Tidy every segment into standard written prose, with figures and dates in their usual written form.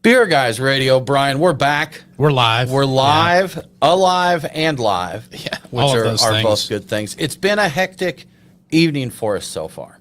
Beer Guys Radio, Brian, we're back. We're live. We're live, alive, and live. Yeah, which are both good things. It's been a hectic evening for us so far.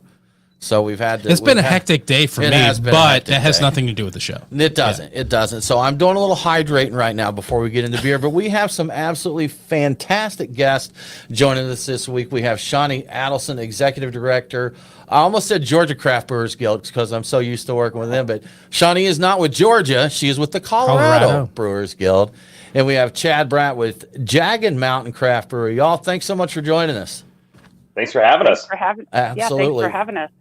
So we've had to, It's been a hectic day for me, but that has nothing to do with the show. It doesn't. Yeah. It doesn't. So I'm doing a little hydrating right now before we get into beer. But we have some absolutely fantastic guests joining us this week. We have Shawnee Adelson, Executive Director. I almost said Georgia Craft Brewers Guild because I'm so used to working with them. But Shawnee is not with Georgia. She is with the Colorado Brewers Guild. And we have Chad Bratt with Jagged Mountain Craft Brewery. Y'all, thanks so much for joining us. Thanks for having us. Absolutely. Yeah, thanks for having us.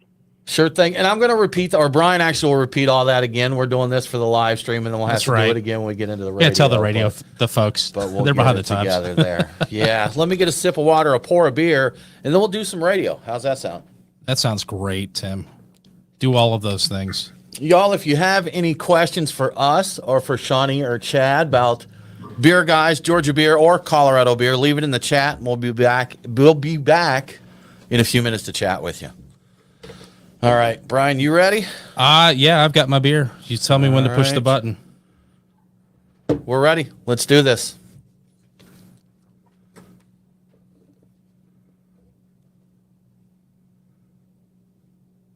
Sure thing. And I'm going to repeat, or Brian actually will repeat all that again. We're doing this for the live stream, and then we'll have to do it again when we get into the radio. Yeah, tell the folks. But we'll they're behind the times. Together there. Yeah. Let me get a sip of water, a pour of beer, and then we'll do some radio. How's that sound? That sounds great, Tim. Do all of those things. Y'all, if you have any questions for us or for Shawnee or Chad about Beer Guys, Georgia beer, or Colorado beer, leave it in the chat, and we'll be back. We'll be back in a few minutes to chat with you. All right, Brian, you ready? Yeah, I've got my beer. You tell me when to push the button. We're ready. Let's do this.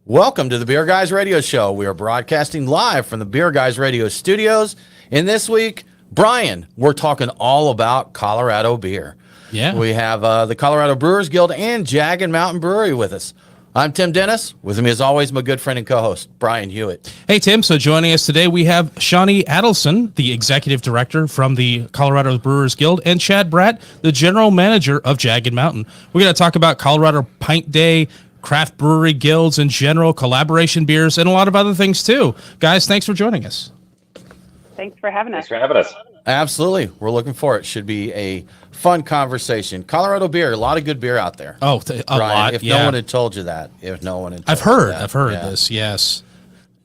Welcome to the Beer Guys Radio Show. We are broadcasting live from the Beer Guys Radio studios. And this week, Brian, we're talking all about Colorado beer. Yeah. We have the Colorado Brewers Guild and Jagged Mountain Brewery with us. I'm Tim Dennis. With me, as always, my good friend and co-host, Brian Hewitt. Hey, Tim. So joining us today, we have Shawnee Adelson, the Executive Director from the Colorado Brewers Guild, and Chad Bratt, the General Manager of Jagged Mountain. We're going to talk about Colorado Pint Day, craft brewery guilds in general, collaboration beers, and a lot of other things, too. Guys, thanks for joining us. Thanks for having us. Thanks for having us. Absolutely. We're looking for it. Should be a fun conversation. Colorado beer, a lot of good beer out there. Oh, a lot. If no one had told you that. I've heard this, yes.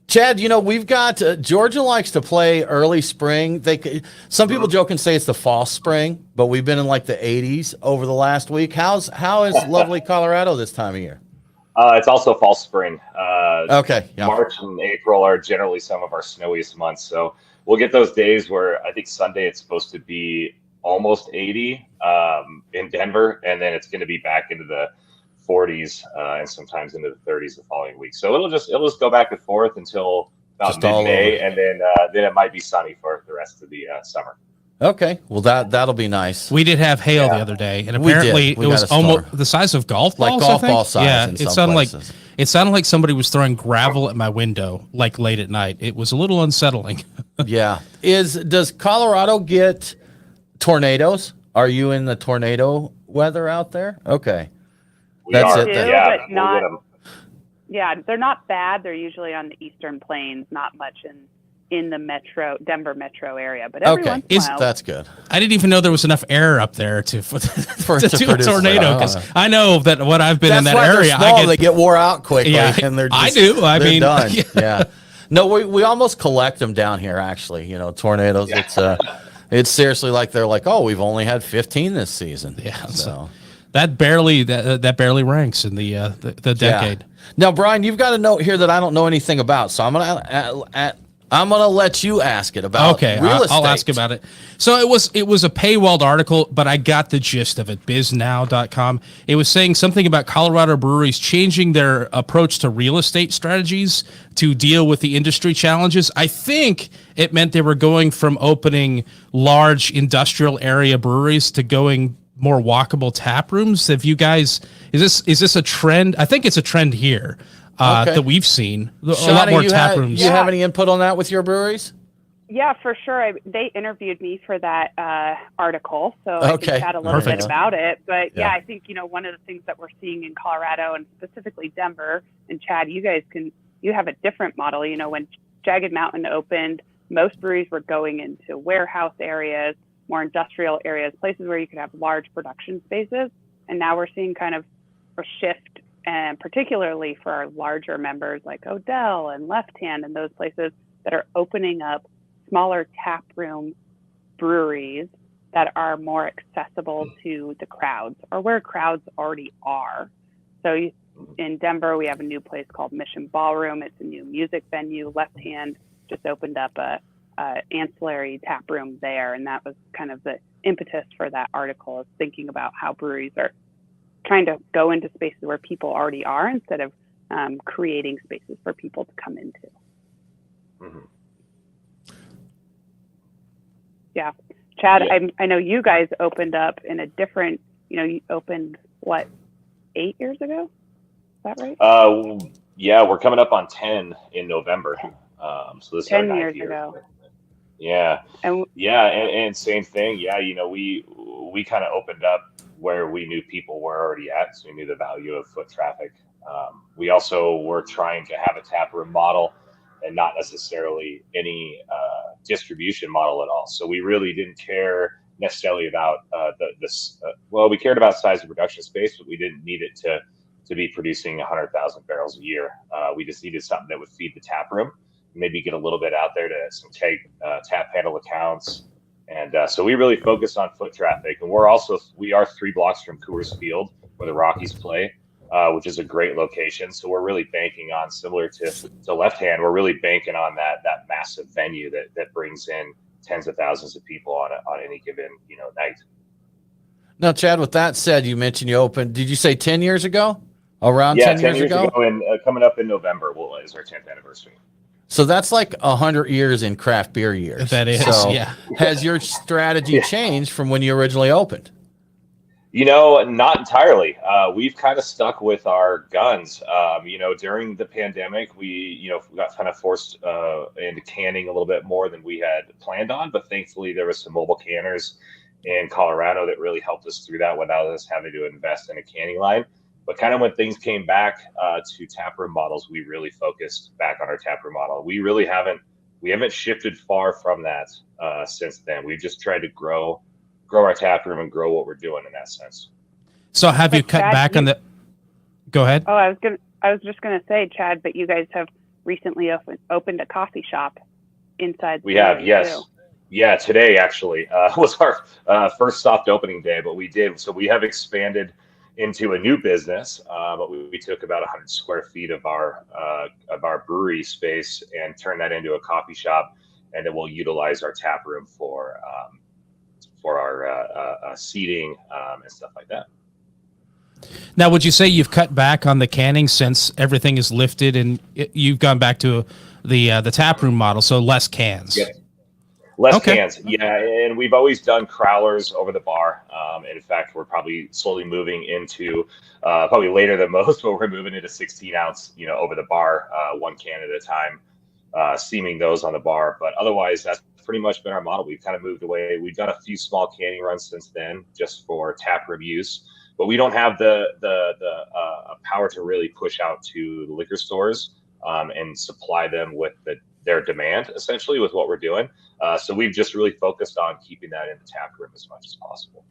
Chad, we've got Georgia likes to play early spring. Some people joke and say it's the false spring, but we've been in like the 80s over the last week. How is lovely Colorado this time of year? It's also fall spring. Okay. Yeah. March and April are generally some of our snowiest months. So we'll get those days where I think Sunday it's supposed to be almost 80 in Denver, and then it's going to be back into the 40s and sometimes into the 30s the following week. So it'll just go back and forth until about mid-May, and then it might be sunny for the rest of the summer. Okay, well that'll be nice. We did have hail the other day, and apparently it was almost the size of golf balls. Like golf ball size. Yeah, it sounded like somebody was throwing gravel at my window like late at night. It was a little unsettling. Yeah. Does Colorado get tornadoes? Are you in the tornado weather out there? Okay, That's it. Then. Yeah, they're not bad. They're usually on the eastern plains, not much in the Denver metro area, but every once in a while. That's good. I didn't even know there was enough air up there to do a tornado, because I know that what I've been in that area, they get wore out quickly. Yeah, and they're just, they're done. Yeah. No, we almost collect them down here. Actually, tornadoes. Yeah. It's seriously like they're like, oh, we've only had 15 this season. Yeah. So that barely ranks in the decade. Yeah. Now, Brian, you've got a note here that I don't know anything about, so I'm gonna let you ask it about real estate. I'll ask about it. So it was a paywalled article, but I got the gist of it. biznow.com. It was saying something about Colorado breweries changing their approach to real estate strategies to deal with the industry challenges. I think it meant they were going from opening large industrial area breweries to going more walkable tap rooms. Have you guys, is this a trend? I think it's a trend here. That we've seen a lot more tap rooms. Do you have any input on that with your breweries? Yeah, for sure. They interviewed me for that article, so I can chat a little bit about it. But yeah, I think one of the things that we're seeing in Colorado and specifically Denver, and Chad, you have a different model. When Jagged Mountain opened, most breweries were going into warehouse areas, more industrial areas, places where you could have large production spaces, and now we're seeing kind of a shift. And particularly for our larger members like Odell and Left Hand and those places that are opening up smaller tap room breweries that are more accessible to the crowds or where crowds already are. So in Denver, we have a new place called Mission Ballroom. It's a new music venue. Left Hand just opened up a ancillary tap room there. And that was kind of the impetus for that article, is thinking about how breweries are trying to go into spaces where people already are instead of creating spaces for people to come into. Mm-hmm. Yeah. Chad, yeah. I know you guys opened up in a different, you opened, what, 8 years ago? Is that right? Yeah, we're coming up on 10 in November. So this is our 10 9th years year. ago. Yeah. And same thing. Yeah, we kind of opened up where we knew people were already at, so we knew the value of foot traffic. We also were trying to have a tap room model and not necessarily any distribution model at all. So we really didn't care necessarily about we cared about size of production space, but we didn't need it to be producing 100,000 barrels a year. We just needed something that would feed the tap room, maybe get a little bit out there to some tap handle accounts. And so we really focused on foot traffic. And we are 3 blocks from Coors Field, where the Rockies play, which is a great location. So we're really banking on, similar to Left Hand, we're really banking on that massive venue that brings in tens of thousands of people on any given night. Now, Chad, with that said, you mentioned you opened, did you say 10 years ago? Around yeah, 10 years ago? And coming up in November is our 10th anniversary. So that's like 100 years in craft beer years. That is, so yeah. Has your strategy changed from when you originally opened? Not entirely. We've kind of stuck with our guns. During the pandemic, we got kind of forced into canning a little bit more than we had planned on. But thankfully, there was some mobile canners in Colorado that really helped us through that without us having to invest in a canning line. But kind of when things came back to taproom models, we really focused back on our taproom model. We haven't shifted far from that since then. We've just tried to grow our taproom and grow what we're doing in that sense. So have you cut back on the? Go ahead. Oh, I was just gonna say, Chad, but you guys have recently opened a coffee shop inside. We have, yes. Too. Yeah, today actually was our first soft opening day, but we did. So we have expanded into a new business, but we took about 100 square feet of our brewery space and turned that into a coffee shop, and then we'll utilize our tap room for our seating and stuff like that. Now, would you say you've cut back on the canning since everything is lifted and you've gone back to the tap room model, so less cans? Yeah. Less cans, yeah, and we've always done crowlers over the bar. In fact, we're probably slowly moving into, probably later than most, but we're moving into 16 ounce, over the bar, 1 can at a time, steaming those on the bar. But otherwise, that's pretty much been our model. We've kind of moved away. We've done a few small canning runs since then, just for tap room use, but we don't have the power to really push out to the liquor stores and supply them with their demand, essentially, with what we're doing. So we've just really focused on keeping that in the tap room as much as possible.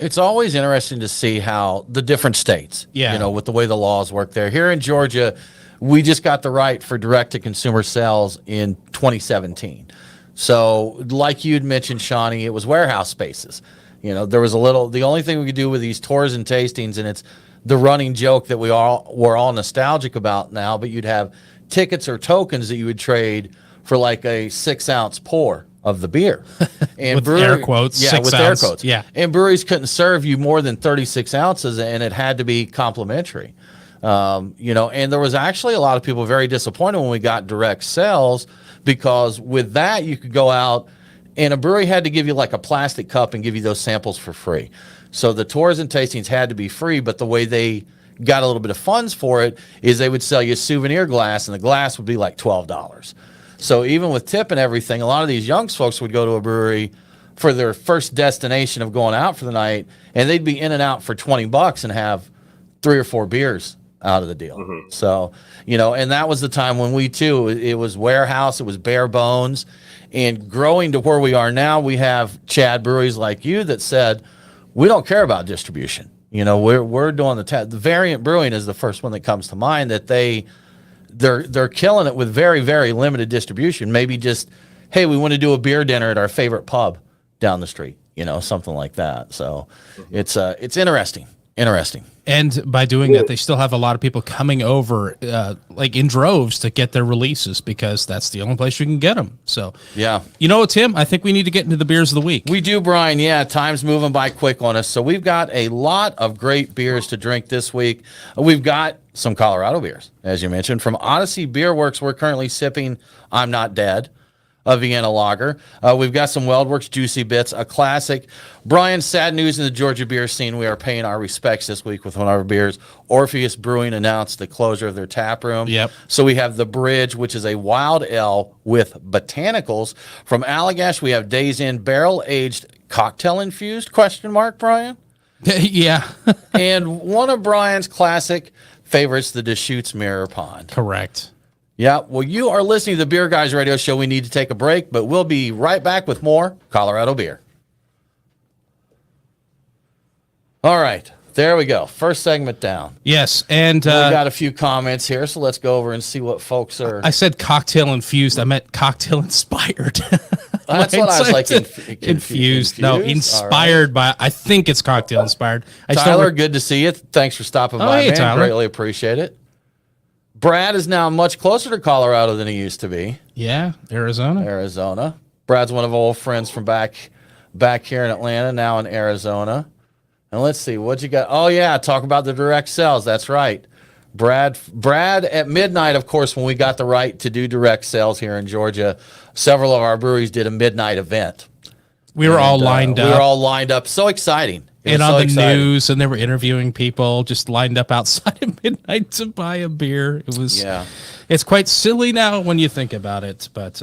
It's always interesting to see how the different states, with the way the laws work there. Here in Georgia, we just got the right for direct-to-consumer sales in 2017. So like you'd mentioned, Shawnee, it was warehouse spaces. There was the only thing we could do with these tours and tastings, and it's the running joke that we're all nostalgic about now, but you'd have tickets or tokens that you would trade for like a 6 ounce pour of the beer. And with air quotes. Yeah, with air quotes. Yeah. And breweries couldn't serve you more than 36 ounces, and it had to be complimentary. And there was actually a lot of people very disappointed when we got direct sales, because with that, you could go out and a brewery had to give you like a plastic cup and give you those samples for free. So the tours and tastings had to be free, but the way they got a little bit of funds for it is they would sell you a souvenir glass, and the glass would be like $12. So even with tip and everything, a lot of these young folks would go to a brewery for their first destination of going out for the night, and they'd be in and out for $20 and have 3 or 4 beers out of the deal. Mm-hmm. So, and that was the time when it was warehouse, it was bare bones, and growing to where we are now, we have Chad breweries like you that said, we don't care about distribution. We're doing the Variant Brewing is the first one that comes to mind, that they're killing it with very, very limited distribution. Maybe just, hey, we want to do a beer dinner at our favorite pub down the street, something like that. So it's interesting. Interesting. And by doing that, they still have a lot of people coming over, like in droves, to get their releases because that's the only place you can get them. So, yeah. You know what, Tim? I think we need to get into the beers of the week. We do, Brian. Yeah, time's moving by quick on us. So we've got a lot of great beers to drink this week. We've got some Colorado beers, as you mentioned. From Odyssey Beer Works, we're currently sipping I'm Not Dead, a Vienna lager. We've got some WeldWorks Juicy Bits, a classic. Brian, sad news in the Georgia beer scene. We are paying our respects this week with one of our beers. Orpheus Brewing announced the closure of their tap room. Yep. So we have The Bridge, which is a wild ale with botanicals. From Allagash, we have Days Inn barrel-aged cocktail-infused, ? Brian? Yeah. And one of Brian's classic favorites, the Deschutes Mirror Pond. Correct. Yeah, well, you are listening to the Beer Guys Radio Show. We need to take a break, but we'll be right back with more Colorado beer. All right, there we go. First segment down. Yes, and we got a few comments here, so let's go over and see what folks are. I said cocktail infused. I meant cocktail inspired. That's what I was like. Infused. No, inspired by. I think it's cocktail inspired. Tyler, good to see you. Thanks for stopping by, hey, man. Tyler. Greatly appreciate it. Bratt is now much closer to Colorado than he used to be. Yeah, Arizona. Brad's one of our old friends from back here in Atlanta, now in Arizona. And let's see, what you got? Oh, yeah, talk about the direct sales. That's right. Brad at midnight, of course, when we got the right to do direct sales here in Georgia, several of our breweries did a midnight event. We were all lined up. We were all lined up. So exciting. And on the news, and they were interviewing people just lined up outside at midnight to buy a beer. It was, It's quite silly now when you think about it, but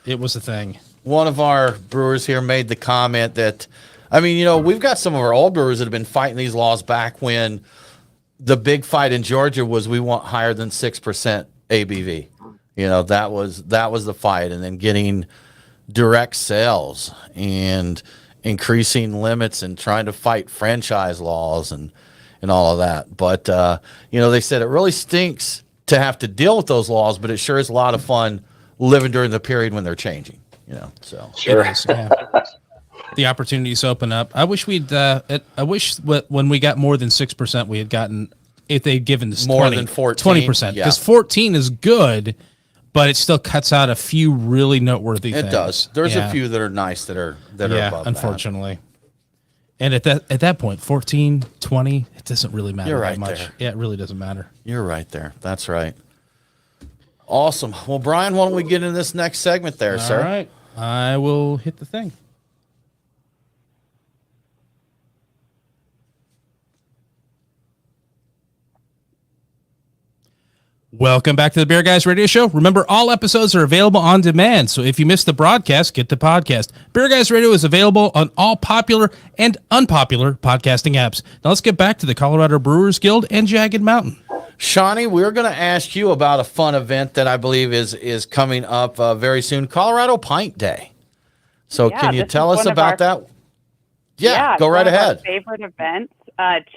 it was a thing. One of our brewers here made the comment that, I mean, you know, we've got some of our old brewers that have been fighting these laws back when the big fight in Georgia was we want higher than 6% ABV. You know, that was the fight, and then getting direct sales and increasing limits and trying to fight franchise laws and all of that. But, you know, they said it really stinks to have to deal with those laws, but it sure is a lot of fun living during the period when they're changing, you know, so. Sure. It is, yeah. The opportunities open up. I wish when we got more than 6%, we had gotten, if they'd given us more than 14, 20%, because 14 is good, but it still cuts out a few really noteworthy things. It does. There's a few that are nice that are above unfortunately. And at that point, 14, 20, it doesn't really matter that much. There. Yeah, it really doesn't matter. You're right there. That's right. Awesome. Well, Brian, why don't we get into this next segment there, sir? All right. I will hit the thing. Welcome back to the Beer Guys Radio Show. Remember, all episodes are available on demand, so if you missed the broadcast, get the podcast. Beer Guys Radio is available on all popular and unpopular podcasting apps. Now let's get back to the Colorado Brewers Guild and Jagged Mountain. Shawnee, we're going to ask you about a fun event that I believe is coming up very soon, Colorado Pint Day. So can you tell us about that? Yeah, go right ahead. Our favorite events.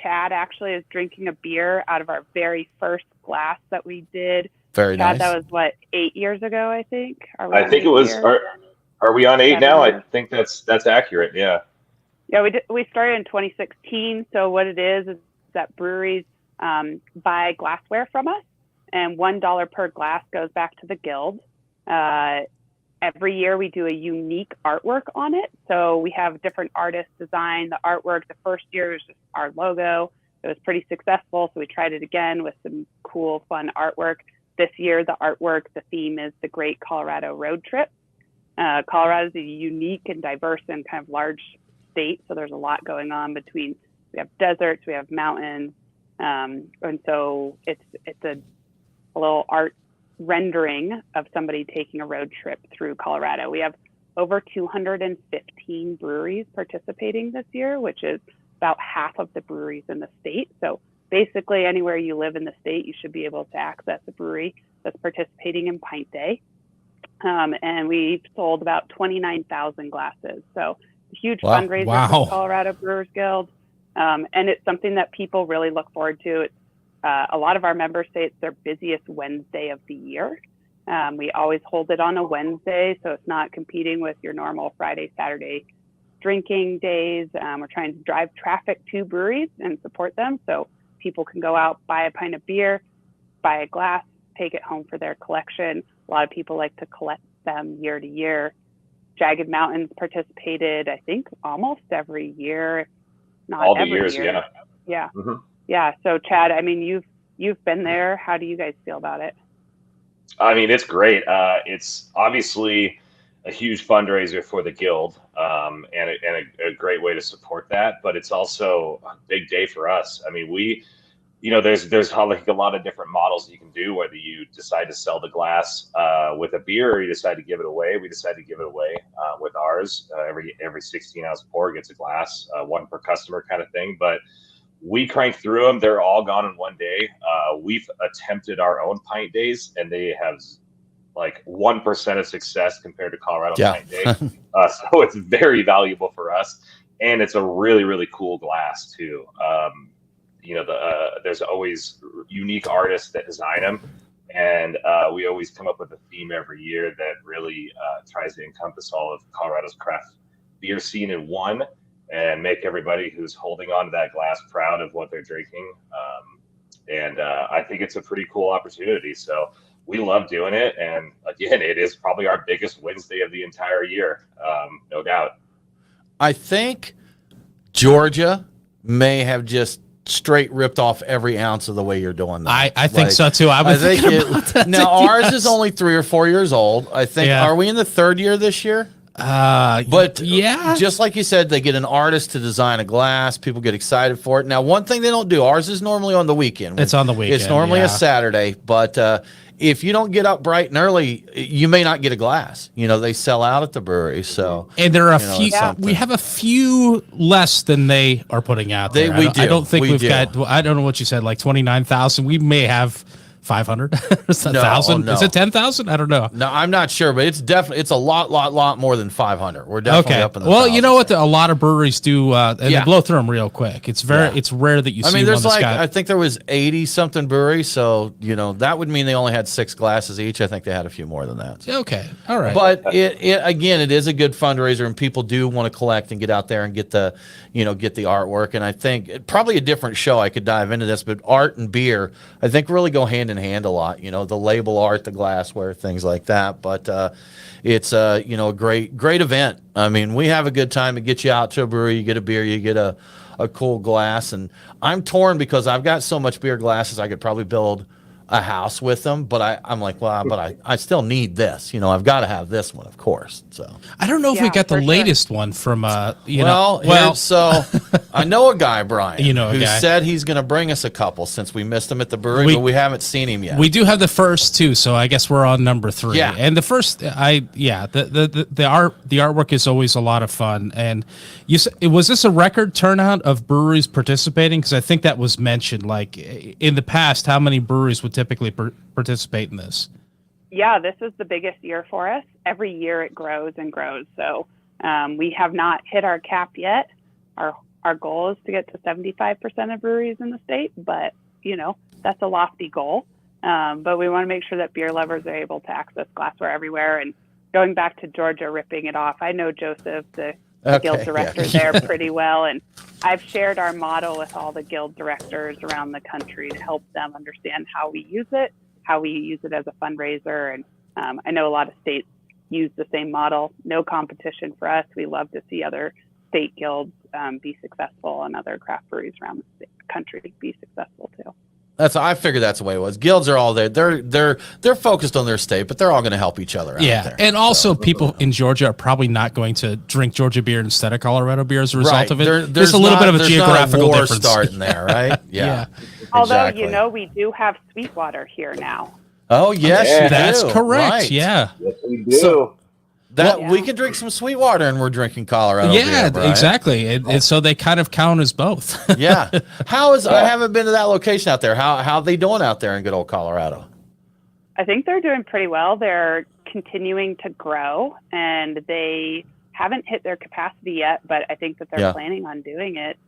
Chad actually is drinking a beer out of our very first glass that we did. Very nice. That was 8 years ago, I think. I think it was. Are we on 8 now? I think that's accurate. Yeah. Yeah, we started in 2016. So what it is that breweries buy glassware from us, and $1 per glass goes back to the guild. Every year we do a unique artwork on it. So we have different artists design the artwork. The first year was just our logo. It was pretty successful, so we tried it again with some cool, fun artwork. This year, the theme is the Great Colorado Road Trip. Colorado is a unique and diverse and kind of large state, so there's a lot going on between. We have deserts, we have mountains, and so it's a little art rendering of somebody taking a road trip through Colorado. We have over 215 breweries participating this year, which is about half of the breweries in the state. So basically anywhere you live in the state, you should be able to access a brewery that's participating in Pint Day. And we've sold about 29,000 glasses. So a huge fundraiser for the Colorado Brewers Guild. And it's something that people really look forward to. It's a lot of our members say it's their busiest Wednesday of the year. We always hold it on a Wednesday, so it's not competing with your normal Friday, Saturday drinking days. We're trying to drive traffic to breweries and support them so people can go out, buy a pint of beer, buy a glass, take it home for their collection. A lot of people like to collect them year to year. Jagged Mountains participated, I think, almost every year. Not all the every years, year. yeah. Yeah. Mm-hmm. Yeah. So Chad, I mean, you've been there. How do you guys feel about it? I mean, it's great. It's obviously a huge fundraiser for the guild, and a great way to support that. But it's also a big day for us. I mean, there's like a lot of different models you can do. Whether you decide to sell the glass with a beer, or you decide to give it away. We decided to give it away with ours. Every 16-ounce pour gets a glass, one per customer kind of thing. But we cranked through them. They're all gone in one day. We've attempted our own pint days, and they have like 1% of success compared to Colorado Pint Day. So it's very valuable for us, and it's a really, really cool glass too. There's always unique artists that design them, and we always come up with a theme every year that really tries to encompass all of Colorado's craft beer scene in one, and make everybody who's holding on to that glass proud of what they're drinking. And I think it's a pretty cool opportunity. So we love doing it. And again, it is probably our biggest Wednesday of the entire year, no doubt. I think Georgia may have just straight ripped off every ounce of the way you're doing that. I think so too. I think now ours is only 3 or 4 years old. I think. Yeah. Are we in the 3rd year this year? But yeah, just like you said, they get an artist to design a glass. People get excited for it. Now, one thing they don't do, ours is normally on the weekend. It's on the weekend. It's normally a Saturday, but if you don't get up bright and early, you may not get a glass. They sell out at the brewery. So, and there are a few. We have a few less than they are putting out there. I don't think we've got. I don't know what you said, like 29,000. We may have 500. Is it 1,000? Is it 10,000? I don't know. No, I'm not sure, but it's a lot more than 500. We're definitely up in the. Well, you know what? A lot of breweries do, and they blow through them real quick. It's it's rare that you see. I mean, there's I think there was 80 something breweries, so that would mean they only had 6 glasses each. I think they had a few more than that. So. Okay, all right. But it is a good fundraiser, and people do want to collect and get out there and get the artwork. And I think probably a different show I could dive into this, but art and beer I think really go hand in hand a lot. The label art, the glassware, things like that. But it's a great event. I mean, we have a good time. It gets you out to a brewery, you get a beer, you get a cool glass. And I'm torn because I've got so much beer glasses I could probably build a house with them, but I'm like, well, but I still need this. I've got to have this one, of course. So I don't know if we got the latest one from so I know a guy, Brian, who said he's going to bring us a couple since we missed him at the brewery, but we haven't seen him yet. We do have the first 2, so I guess we're on number 3. Yeah. And the first, the artwork is always a lot of fun. And was this a record turnout of breweries participating? Because I think that was mentioned. Like in the past, how many breweries would typically participate in this? Yeah, this is the biggest year for us. Every year it grows and grows. So we have not hit our cap yet. Our goal is to get to 75% of breweries in the state, but that's a lofty goal. But we want to make sure that beer lovers are able to access glassware everywhere. And going back to Georgia, ripping it off, I know Joseph, the guild director there, pretty well, and I've shared our model with all the guild directors around the country to help them understand how we use it as a fundraiser. And I know a lot of states use the same model. No competition for us. We love to see other state guilds be successful and other craft breweries around the country be successful too. I figured that's the way it was. Guilds are all there. They're focused on their state, but they're all going to help each other out there. And also people in Georgia are probably not going to drink Georgia beer instead of Colorado beer as a result of it. There's a little bit of a geographical difference starting there, right? Yeah. Although we do have Sweetwater here now. Oh yes, that's correct. Right. Yeah, yes, we do. We can drink some Sweetwater and we're drinking Colorado beer, right? Exactly. And so they kind of count as both. Yeah. I haven't been to that location out there. How are they doing out there in good old Colorado? I think they're doing pretty well. They're continuing to grow and they haven't hit their capacity yet, but I think that they're planning on doing it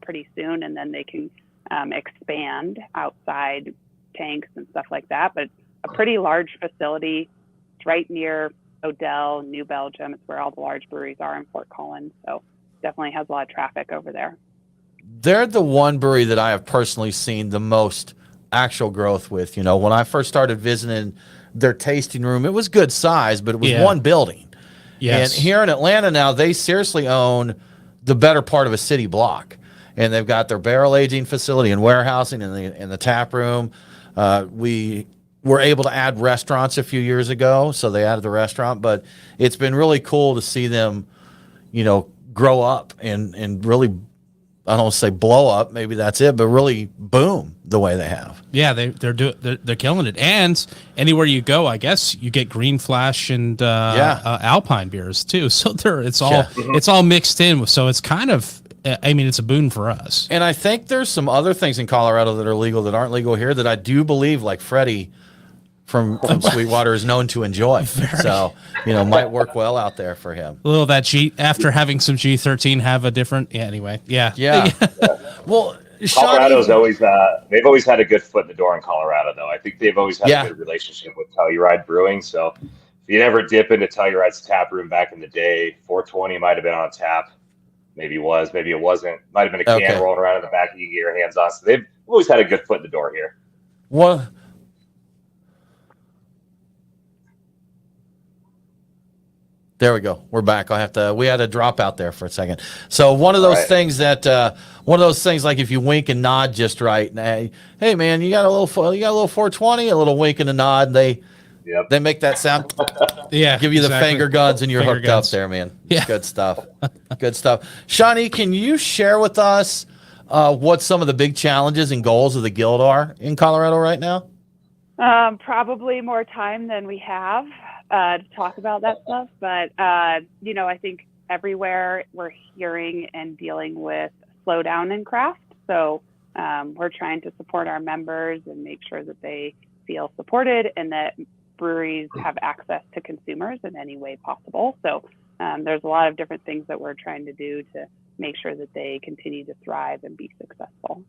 pretty soon, and then they can expand outside tanks and stuff like that. But a pretty large facility. It's right near Odell, New Belgium. It's where all the large breweries are in Fort Collins. So definitely has a lot of traffic over there. They're the one brewery that I have personally seen the most actual growth with. You know, when I first started visiting their tasting room, it was good size, but it was one building. Yes. And here in Atlanta now, they seriously own the better part of a city block. And they've got their barrel aging facility and warehousing in the tap room. We were able to add restaurants a few years ago, so they added the restaurant. But it's been really cool to see them, you know, grow up and really, I don't want to say blow up, maybe that's it, but really boom the way they have. Yeah, they're killing it. And anywhere you go, I guess you get Green Flash and Alpine beers too. So it's all mixed in. So it's kind of, I mean, it's a boon for us. And I think there's some other things in Colorado that are legal that aren't legal here that I do believe, like Freddie from Sweetwater is known to enjoy. So, you know, might work well out there for him. A little of that after having some G13 have a different, anyway. Yeah. Well, Colorado's they've always had a good foot in the door in Colorado, though. I think they've always had a good relationship with Telluride Brewing. So if you ever dip into Telluride's tap room back in the day, 420 might have been on tap. Maybe it was, maybe it wasn't. Might have been a can rolling around in the back you can get your hands on. So they've always had a good foot in the door here. What? There we go. We're back. We had a drop out there for a second. So one of those things like if you wink and nod just right, hey man, you got a little 420, a little wink and a nod. They make that sound. Give you the finger guns and you're hooked up there, man. Yeah. Good stuff. Good stuff. Shawnee, can you share with us what some of the big challenges and goals of the guild are in Colorado right now? Probably more time than we have to talk about that stuff. But, you know, I think everywhere we're hearing and dealing with slowdown in craft. So we're trying to support our members and make sure that they feel supported and that breweries have access to consumers in any way possible. So there's a lot of different things that we're trying to do to make sure that they continue to thrive and be successful.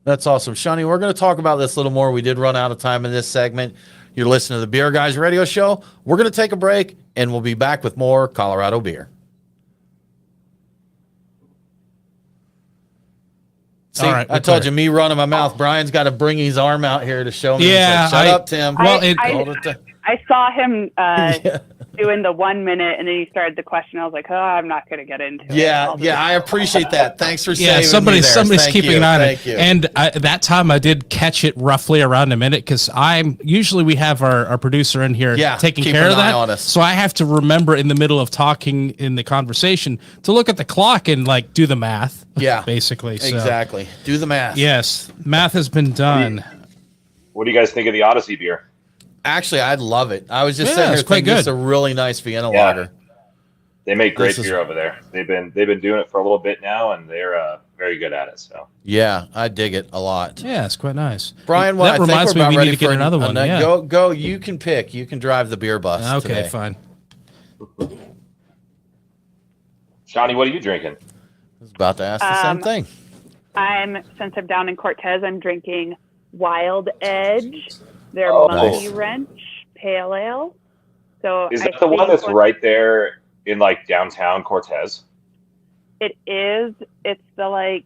That's awesome. Shawnee, we're going to talk about this a little more. We did run out of time in this segment. You're listening to the Beer Guys Radio Show. We're going to take a break, and we'll be back with more Colorado beer. See, right, I told you, me running my mouth. Brian's got to bring his arm out here to show me. Yeah, Shut up, Tim. I saw him doing the 1 minute, and then he started the question. I was like, I'm not going to get into it. Yeah, I appreciate that. Thanks for saving somebody's keeping an eye on it. Thank you. And that time I did catch it roughly around a minute because we have our producer in here taking care of that. On us. So I have to remember in the middle of talking in the conversation to look at the clock and like do the math. Yeah, basically. So. Exactly. Do the math. Yes, math has been done. What do you guys think of the Odyssey beer? Actually, I'd love it. I was just sitting here thinking it's a really nice Vienna lager. They make great beer over there. They've been doing it for a little bit now, and they're very good at it. So yeah, I dig it a lot. Yeah, it's quite nice. Brian, that reminds me we need to get another one. Go. You can pick. You can drive the beer bus. Okay, today. Fine. Shawnee, what are you drinking? I was about to ask the same thing. Since I'm down in Cortez, I'm drinking Wild Edge. Their Monkey Wrench Pale Ale. So is that the one that's right there in like downtown Cortez? It is. It's the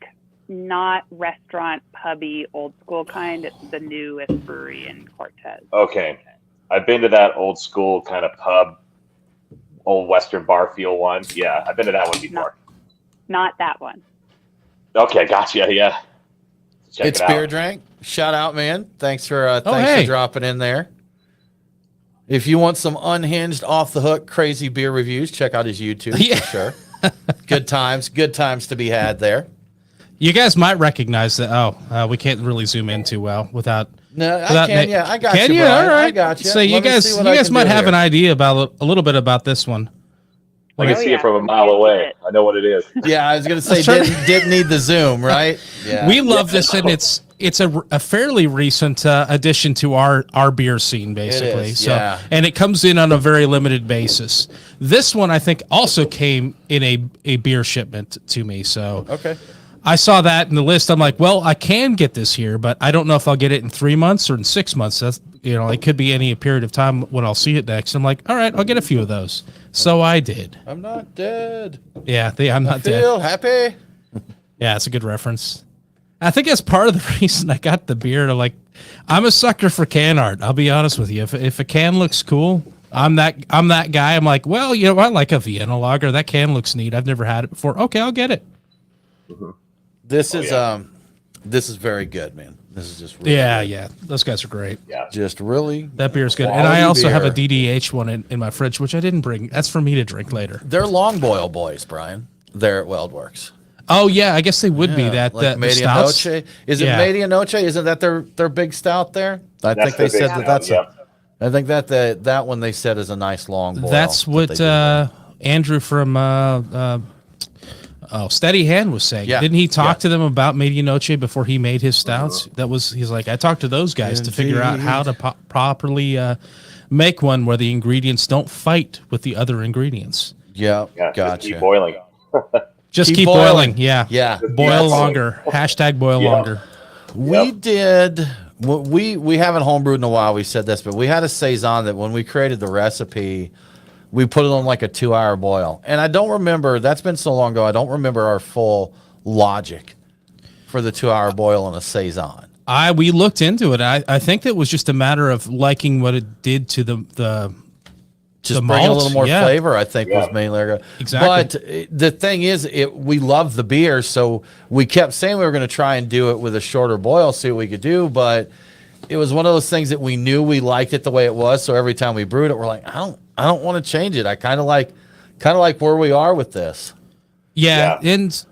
not restaurant pubby old school kind. It's the newest brewery in Cortez. Okay, I've been to that old school kind of pub, old Western bar feel one. Yeah, I've been to that one before. Not that one. Okay, gotcha. Yeah. It's Beer Drink. Shout out, man. Thanks for dropping in there. If you want some unhinged, off the hook, crazy beer reviews, check out his YouTube for sure. Good times to be had there. You guys might recognize that. We can't really zoom in too well without. No, I can. Yeah, I got you. Can you? All right. I got you. So you guys might have an idea about a little bit about this one. I can see it from a mile away. I know what it is. Yeah, I was going to say, didn't need the zoom, right? Yeah. We love this, and it's a fairly recent addition to our beer scene, basically. And it comes in on a very limited basis. This one, I think, also came in a beer shipment to me. So I saw that in the list. I'm like, well, I can get this here, but I don't know if I'll get it in 3 months or in 6 months. It could be any period of time when I'll see it next. I'm like, all right, I'll get a few of those. So I did. I'm not dead. Yeah, I'm not dead. Feel happy. Yeah, it's a good reference. I think that's part of the reason I got the beer. I'm a sucker for can art. I'll be honest with you. If a can looks cool, I'm that guy. I'm like, well, I like a Vienna lager. That can looks neat. I've never had it before. Okay, I'll get it. Mm-hmm. This is very good, man. This is just really good. Yeah. Those guys are great. Yeah, just really. That beer's good. And I also have a DDH one in my fridge, which I didn't bring. That's for me to drink later. They're long boil boys, Brian. They're at Weldworks. Oh yeah, I guess they would be that. Like the stouts. Is it Medianoche? Isn't that their big stout there? I think they said that's. I think that one they said is a nice long boil. That's what Andrew from Steady Hand was saying. Yeah. Didn't he talk to them about Medianoche before he made his stouts? He's like, I talked to those guys to figure out how to properly make one where the ingredients don't fight with the other ingredients. Yeah, gotcha. Just keep boiling. Just keep boiling. Yeah. Boil That's longer. # boil longer. We did. We haven't homebrewed in a while. We said this, but we had a saison that when we created the recipe, we put it on like a 2-hour boil. And I don't remember. That's been so long ago. I don't remember our full logic for the 2-hour boil on a saison. We looked into it. I think that was just a matter of liking what it did to the just bring a little more flavor, I think, was mainly exactly. But the thing is, we love the beer, so we kept saying we were going to try and do it with a shorter boil, see what we could do. But it was one of those things that we knew we liked it the way it was. So every time we brewed it, we're like, I don't want to change it. I kind of like where we are with this. Yeah, and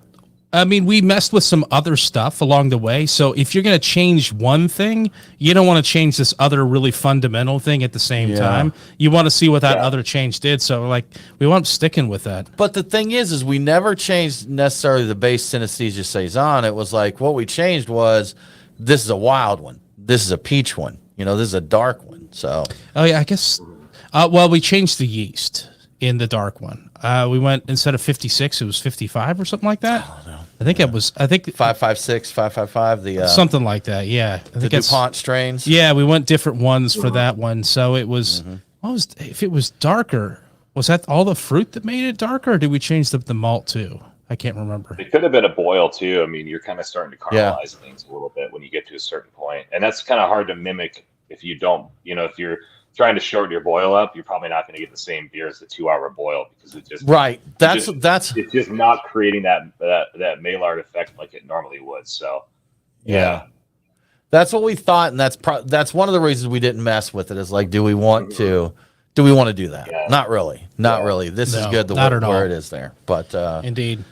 I mean, we messed with some other stuff along the way. So if you're going to change one thing, you don't want to change this other really fundamental thing at the same time. You want to see what that other change did. So we wound up sticking with that. But the thing is we never changed necessarily the base synesthesia saison. It was like what we changed was this is a wild one. This is a peach one. This is a dark one. So. Oh yeah, I guess. We changed the yeast in the dark one. We went instead of 56, it was 55 or something like that. I don't know. I think it was. I think 556, 555. The something like that. Yeah, I think the DuPont strains. Yeah, we went different ones for that one. So it was. If it was darker, was that all the fruit that made it darker, or did we change the malt too? I can't remember. It could have been a boil too. I mean, you're kind of starting to caramelize things a little bit when you get to a certain point, and that's kind of hard to mimic if you don't. If you're trying to shorten your boil up, you're probably not going to get the same beer as the 2-hour boil because it just it's just not creating that Maillard effect like it normally would. So that's what we thought, and that's one of the reasons we didn't mess with it. Is like, do we want to do that? Yeah. Not really. This is good where it is there. But indeed.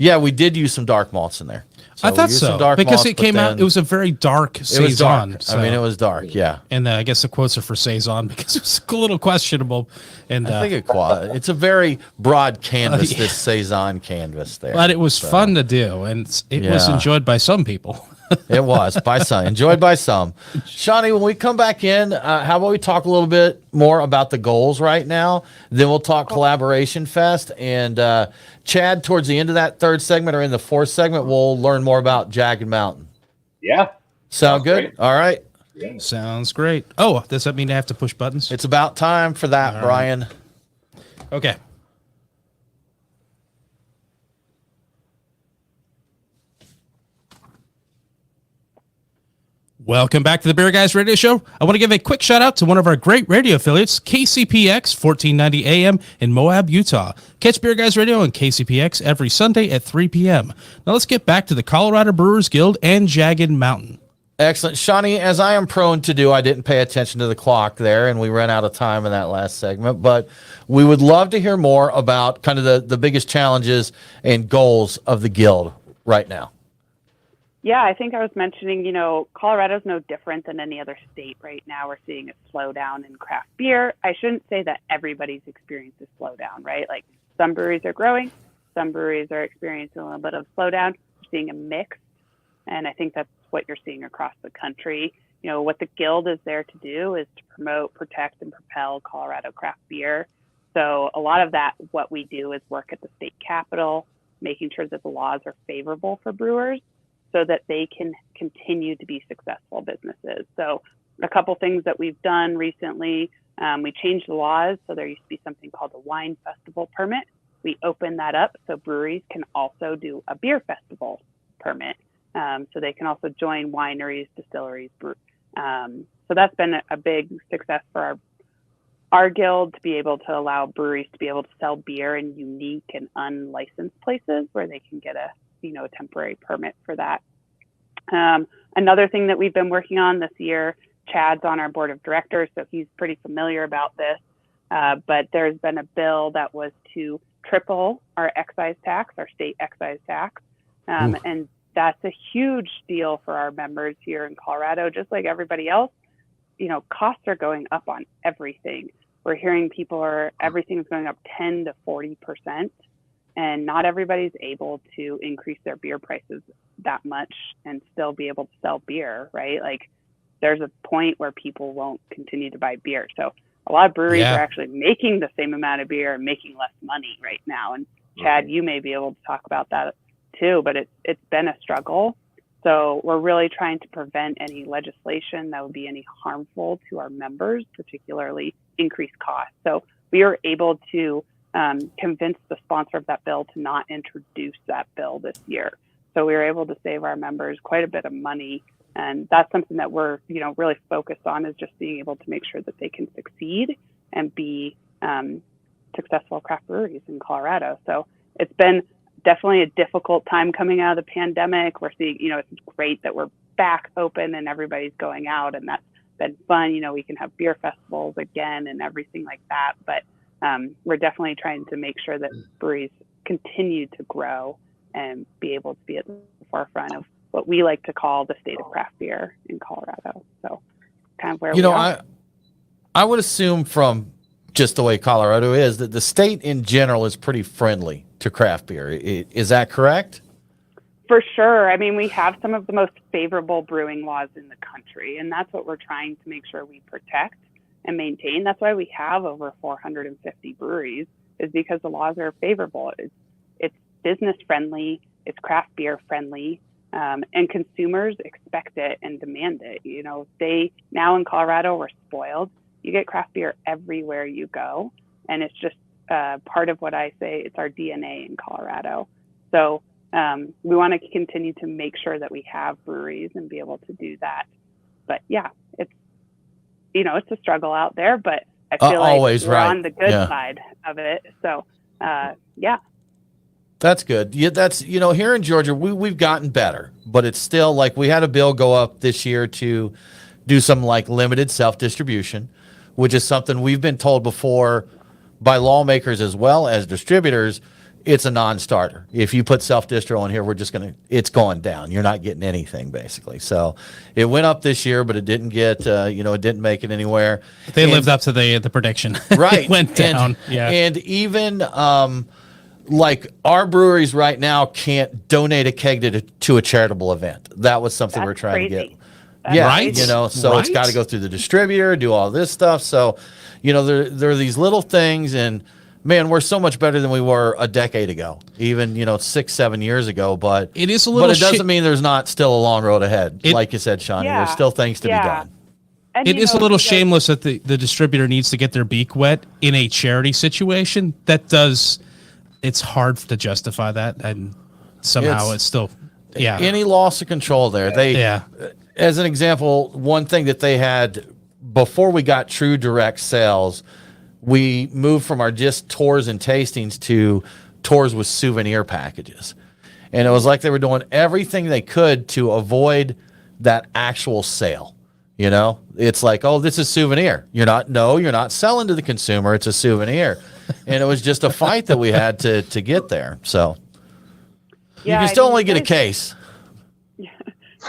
Yeah, we did use some dark malts in there. So I thought so because it came out. It was a very dark saison. So. I mean, it was dark. Yeah, and I guess the quotes are for saison because it was a little questionable. And I think it's a very broad canvas. This saison canvas there, but it was fun to do, and it was enjoyed by some people. It was enjoyed by some. Shawnee, when we come back in, how about we talk a little bit more about the goals right now? Then we'll talk Collaboration Fest, and Chad, towards the end of that third segment or in the fourth segment, we'll learn more about Jagged Mountain. Yeah. Sound good? Great. All right. Yeah. Sounds great. Oh, does that mean I have to push buttons? It's about time for that, all Brian. Right. Okay. Welcome back to the Beer Guys Radio Show. I want to give a quick shout out to one of our great radio affiliates, KCPX 1490 AM in Moab, Utah. Catch Beer Guys Radio on KCPX every Sunday at 3 p.m. Now let's get back to the Colorado Brewers Guild and Jagged Mountain. Excellent. Shawnee, as I am prone to do, I didn't pay attention to the clock there, and we ran out of time in that last segment, but we would love to hear more about kind of the biggest challenges and goals of the Guild right now. Yeah, I think I was mentioning, Colorado's no different than any other state right now. We're seeing a slowdown in craft beer. I shouldn't say that everybody's experienced a slowdown, right? Like some breweries are growing, some breweries are experiencing a little bit of slowdown. We're seeing a mix, and I think that's what you're seeing across the country. What the Guild is there to do is to promote, protect, and propel Colorado craft beer. So a lot of that, what we do is work at the state capitol, making sure that the laws are favorable for brewers, so that they can continue to be successful businesses. So a couple things that we've done recently. We changed the laws. So there used to be something called a wine festival permit. We opened that up so breweries can also do a beer festival permit. So they can also join wineries, distilleries. So that's been a big success for our guild, to be able to allow breweries to be able to sell beer in unique and unlicensed places where they can get a temporary permit for that. Another thing that we've been working on this year, Chad's on our board of directors, so he's pretty familiar about this. But there's been a bill that was to triple our excise tax, our state excise tax. And that's a huge deal for our members here in Colorado, just like everybody else. Costs are going up on everything. We're hearing everything's going up 10 to 40%, and not everybody's able to increase their beer prices that much and still be able to sell beer, right? Like, there's a point where people won't continue to buy beer. So a lot of breweries are actually making the same amount of beer and making less money right now. And Chad, you may be able to talk about that too, but it's been a struggle. So we're really trying to prevent any legislation that would be any harmful to our members, particularly increased costs. So we were able to convince the sponsor of that bill to not introduce that bill this year. So we were able to save our members quite a bit of money. And that's something that we're, really focused on, is just being able to make sure that they can succeed and be successful craft breweries in Colorado. So it's been definitely a difficult time coming out of the pandemic. We're seeing, it's great that we're back open and everybody's going out, and that's been fun. We can have beer festivals again and everything like that. But we're definitely trying to make sure that breweries continue to grow and be able to be at the forefront of what we like to call the state of craft beer in Colorado. So kind of where we are. I would assume, from just the way Colorado is, that the state in general is pretty friendly to craft beer. Is that correct? For sure. I mean, we have some of the most favorable brewing laws in the country, and that's what we're trying to make sure we protect and maintain. That's why we have over 450 breweries, is because the laws are favorable. It's business friendly, it's craft beer friendly, and consumers expect it and demand it. They now in Colorado, we're spoiled. You get craft beer everywhere you go, and it's just part of what I say. It's our DNA in Colorado. So we want to continue to make sure that we have breweries and be able to do that. But yeah, it's a struggle out there, but I feel like we're on the good side of it. So yeah. That's good. Yeah, that's, here in Georgia, we've gotten better, but it's still like, we had a bill go up this year to do some like limited self-distribution, which is something we've been told before by lawmakers as well as distributors. It's a non-starter. If you put self-distro in here, it's going down. You're not getting anything, basically. So it went up this year, but it didn't get, it didn't make it anywhere. They lived up to the prediction. Right. It went down. And even, like, our breweries right now can't donate a keg to a charitable event. That was something we're trying to get. Right. So it's got to go through the distributor, do all this stuff. So, there are these little things, and man, we're so much better than we were a decade ago, even, 6-7 years ago. But it is a little, but it doesn't mean there's not still a long road ahead. Like you said, Shawnee, there's still things to be done. And it is a little shameless that the distributor needs to get their beak wet in a charity situation. It's hard to justify that, and somehow it's still, any loss of control there. As an example, one thing that they had before we got true direct sales, we moved from our just tours and tastings to tours with souvenir packages. And it was like they were doing everything they could to avoid that actual sale. It's like, oh, this is souvenir. You're not selling to the consumer. It's a souvenir. And it was just a fight that we had to get there. So you can still only get a case.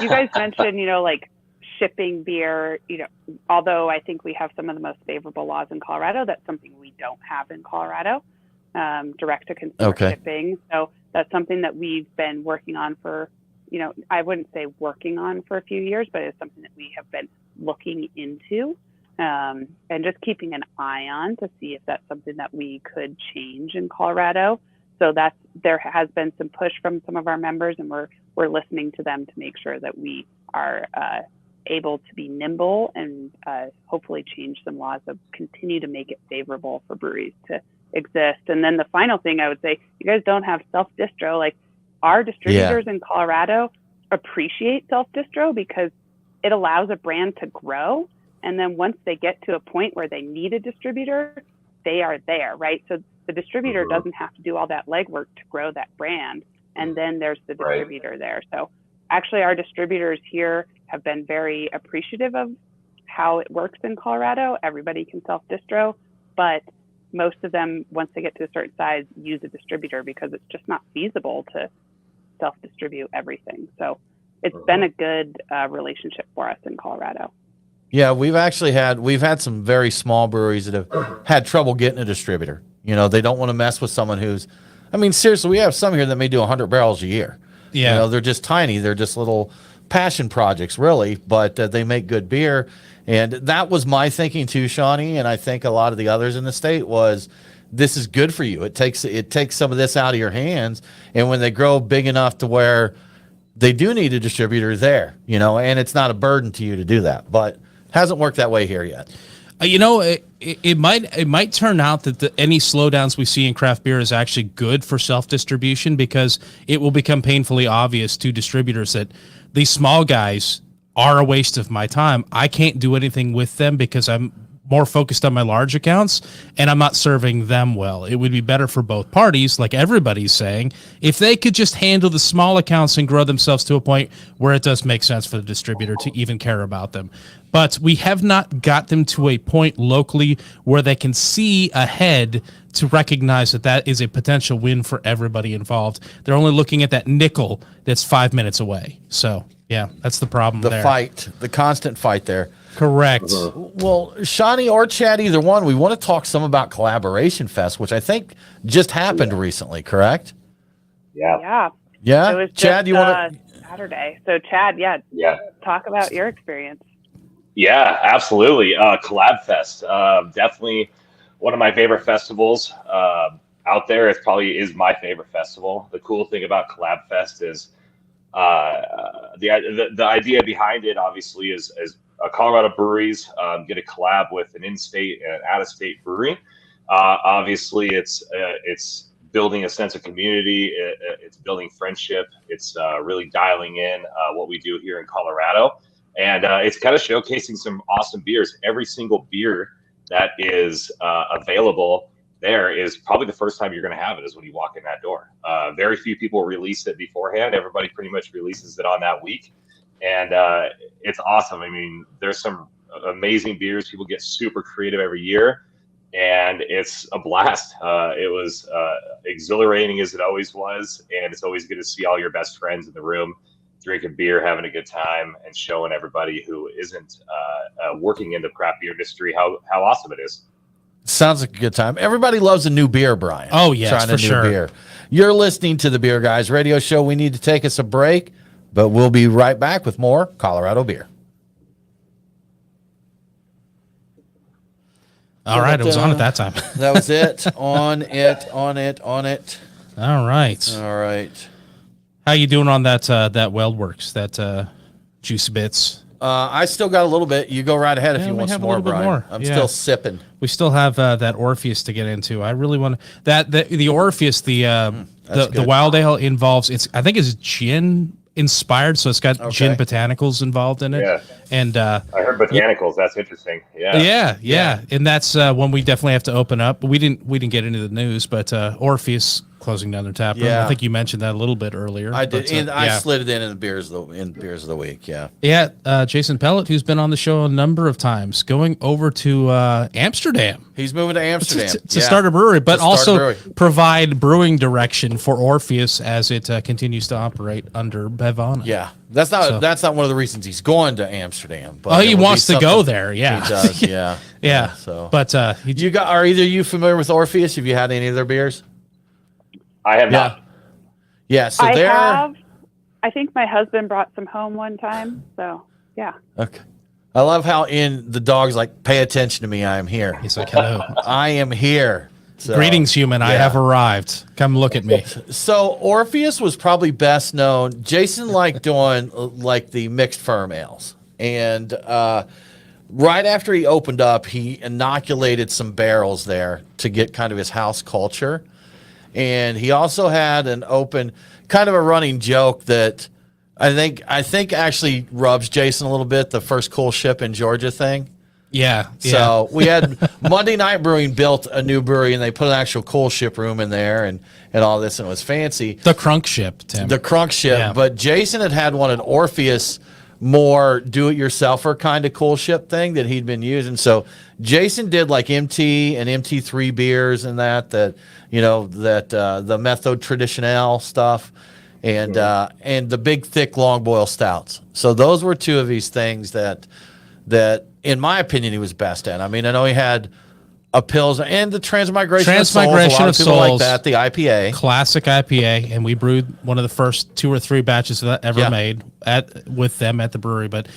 You guys mentioned, like shipping beer, although I think we have some of the most favorable laws in Colorado, that's something we don't have in Colorado, direct to consumer shipping. So that's something that we've been working on for, I wouldn't say working on for a few years, but it's something that we have been looking into. And just keeping an eye on to see if that's something that we could change in Colorado. So there has been some push from some of our members, and we're listening to them to make sure that we are able to be nimble and hopefully change some laws that continue to make it favorable for breweries to exist. And then the final thing I would say, you guys don't have self-distro. Like, our distributors in Colorado appreciate self-distro because it allows a brand to grow. And then once they get to a point where they need a distributor, they are there, right? So the distributor doesn't have to do all that legwork to grow that brand. And then there's the distributor there. So actually, our distributors here have been very appreciative of how it works in Colorado. Everybody can self-distro, but most of them, once they get to a certain size, use a distributor because it's just not feasible to self-distribute everything. So it's been a good relationship for us in Colorado. Yeah, we've had some very small breweries that have had trouble getting a distributor. You know, they don't want to mess with someone who's, I mean, seriously, we have some here that may do 100 barrels a year. Yeah. You know, they're just tiny. They're just little passion projects, really, but they make good beer. And that was my thinking too, Shawnee, and I think a lot of the others in the state was, this is good for you. It takes some of this out of your hands, and when they grow big enough to where they do need a distributor there, you know, and it's not a burden to you to do that. But hasn't worked that way here yet. You know, it might turn out that any slowdowns we see in craft beer is actually good for self-distribution, because it will become painfully obvious to distributors that these small guys are a waste of my time. I can't do anything with them because I'm more focused on my large accounts and I'm not serving them well. It would be better for both parties, like everybody's saying, if they could just handle the small accounts and grow themselves to a point where it does make sense for the distributor to even care about them. But we have not got them to a point locally where they can see ahead to recognize that that is a potential win for everybody involved. They're only looking at that nickel that's 5 minutes away. So, yeah, that's the problem there. The constant fight there. Correct. Well, Shawnee or Chad, either one, we want to talk some about Collaboration Fest, which I think just happened recently, correct? Yeah. Yeah? It was Chad, just, you want to... Saturday. So, Chad, talk about your experience. Yeah, absolutely. Collab Fest, definitely one of my favorite festivals out there. It probably is my favorite festival. The cool thing about Collab Fest is the idea behind it, obviously, is Colorado breweries get a collab with an in-state and an out-of-state brewery. Obviously, it's building a sense of community. It's building friendship. It's really dialing in what we do here in Colorado. And it's kind of showcasing some awesome beers. Every single beer that is available there is probably the first time you're going to have it is when you walk in that door. Very few people release it beforehand. Everybody pretty much releases it on that week. And it's awesome. I mean, there's some amazing beers. People get super creative every year, and it's a blast. It was exhilarating as it always was, and it's always good to see all your best friends in the room drinking beer, having a good time, and showing everybody who isn't working in the craft beer industry how awesome it is. Sounds like a good time. Everybody loves a new beer, Brian. Oh, yes, for sure. Beer. You're listening to the Beer Guys radio show. We need to take us a break, but we'll be right back with more Colorado beer. All right, it was on at that time. That was it. On it. All right. How you doing on that Weldworks, that Juice Bits? I still got a little bit. You go right ahead if you want some more, Brian. More. I'm still sipping. We still have that Orpheus to get into. I really want the Orpheus, the Wild Ale involves, I think it's gin inspired, so it's got gin botanicals involved in it. Yeah. And I heard botanicals. That's interesting. Yeah. And that's one we definitely have to open up. We didn't get into the news, but Orpheus closing down their tap room. I think you mentioned that a little bit earlier. I did, and I slid it in the beers of the week. Yeah. Jason Pellet, who's been on the show a number of times, going over to Amsterdam. He's moving to Amsterdam to start a brewery, but also provide brewing direction for Orpheus as it continues to operate under Bevana. Yeah, that's not one of the reasons he's going to Amsterdam. But he wants to go there. Yeah, he does. Yeah. So, but are either you familiar with Orpheus? Have you had any of their beers? I have not. Yeah, so I have. I think my husband brought some home one time. So, yeah. Okay. I love how the dog's like, pay attention to me. I am here. He's like, hello. I am here. So, greetings, human. I have arrived. Come look at me. So Orpheus was probably best known. Jason liked doing like the mixed firm ales. And right after he opened up, he inoculated some barrels there to get kind of his house culture. And he also had an open, kind of a running joke that I think actually rubs Jason a little bit, the first cool ship in Georgia thing. Yeah. So we had Monday Night Brewing built a new brewery, and they put an actual cool ship room in there and all this, and it was fancy. The Crunk ship, Tim. The Crunk ship. Yeah. But Jason had one at Orpheus, more do-it-yourselfer kind of cool ship thing that he'd been using. So Jason did like MT and MT3 beers and that you know, that the Methode Traditionnel stuff and the big, thick, long boil stouts. So those were two of these things that in my opinion, he was best at. I mean, I know he had a Pilsner and the Transmigration of Souls. A lot of people like that, the IPA. Classic IPA, and we brewed one of the first 2 or 3 batches of that ever made with them at the brewery. But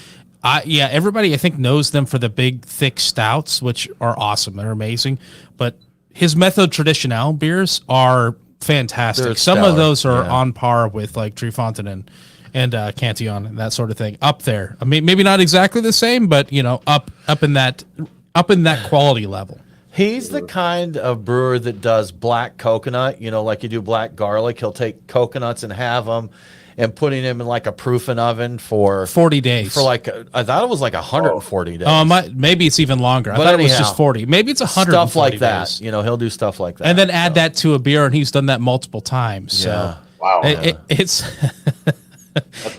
everybody I think knows them for the big, thick stouts, which are awesome. They're amazing. But his Methode Traditionnel beers are fantastic. They're Some stellar. of those are on par with like Trefontaine and Cantillon and that sort of thing, up there. I mean, maybe not exactly the same, but you know, up in that quality level. He's the kind of brewer that does black coconut, you know, like you do black garlic. He'll take coconuts and have them and putting them in like a proofing oven for 40 days. For like, I thought it was like 140 days. Maybe it's even longer. I thought it was just 40. Maybe it's 100. Stuff like that. Days. You know, he'll do stuff like that. And then add that to a beer, and he's done that multiple times. So wow. It's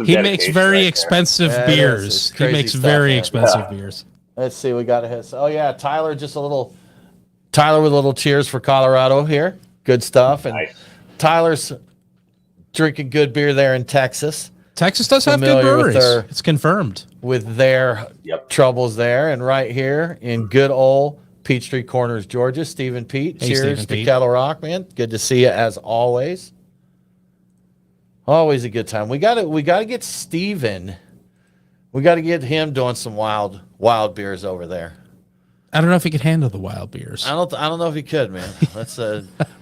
he makes very expensive beers. He makes very expensive beers. Let's see, we got a hit. Oh yeah, Tyler with a little cheers for Colorado here. Good stuff. And nice. Tyler's drinking good beer there in Texas. Texas does have good breweries. It's confirmed. With their troubles there. And right here in good old Peachtree Corners, Georgia, Stephen Pete. Hey, cheers Stephen to Pete. Kettle Rock, man. Good to see you as always. Always a good time. We gotta get Steven. We gotta get him doing some wild beers over there. I don't know if he could handle the wild beers. I don't know if he could, man. Let's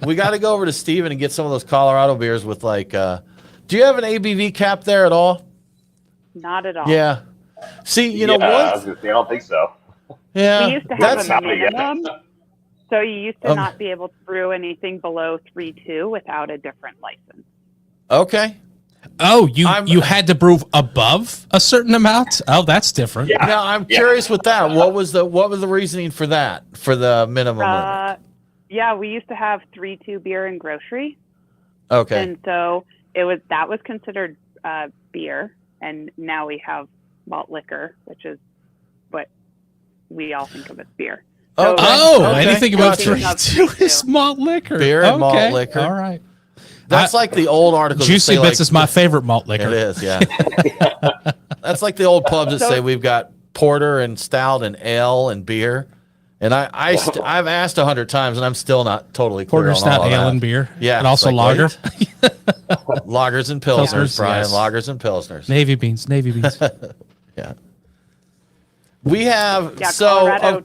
we got to go over to Steven and get some of those Colorado beers with like. Do you have an ABV cap there at all? Not at all. Yeah. See, you know what? I don't think so. Yeah. We used to have a minimum. So you used to not be able to brew anything below 3.2 without a different license. Okay. Oh, you had to brew above a certain amount? Oh, that's different. Yeah. Now I'm curious with that. What was the reasoning for that, for the minimum limit? Yeah, we used to have 3.2 beer and grocery. Okay. And so that was considered beer, and now we have malt liquor, which is what we all think of as beer. So anything about 3.2 is malt liquor. Beer and malt liquor. All right. That's like the old articles. Juicy Bits is my favorite malt liquor. It is, yeah. That's like the old pubs that say we've got porter and stout and ale and beer. And I've asked 100 times and I'm still not totally clear porter, on stout, all of ale, that. and beer. Yeah, and also lager. Lagers and pilsners, Brian. Yes. Lagers and pilsners. Navy beans. Yeah. We have Colorado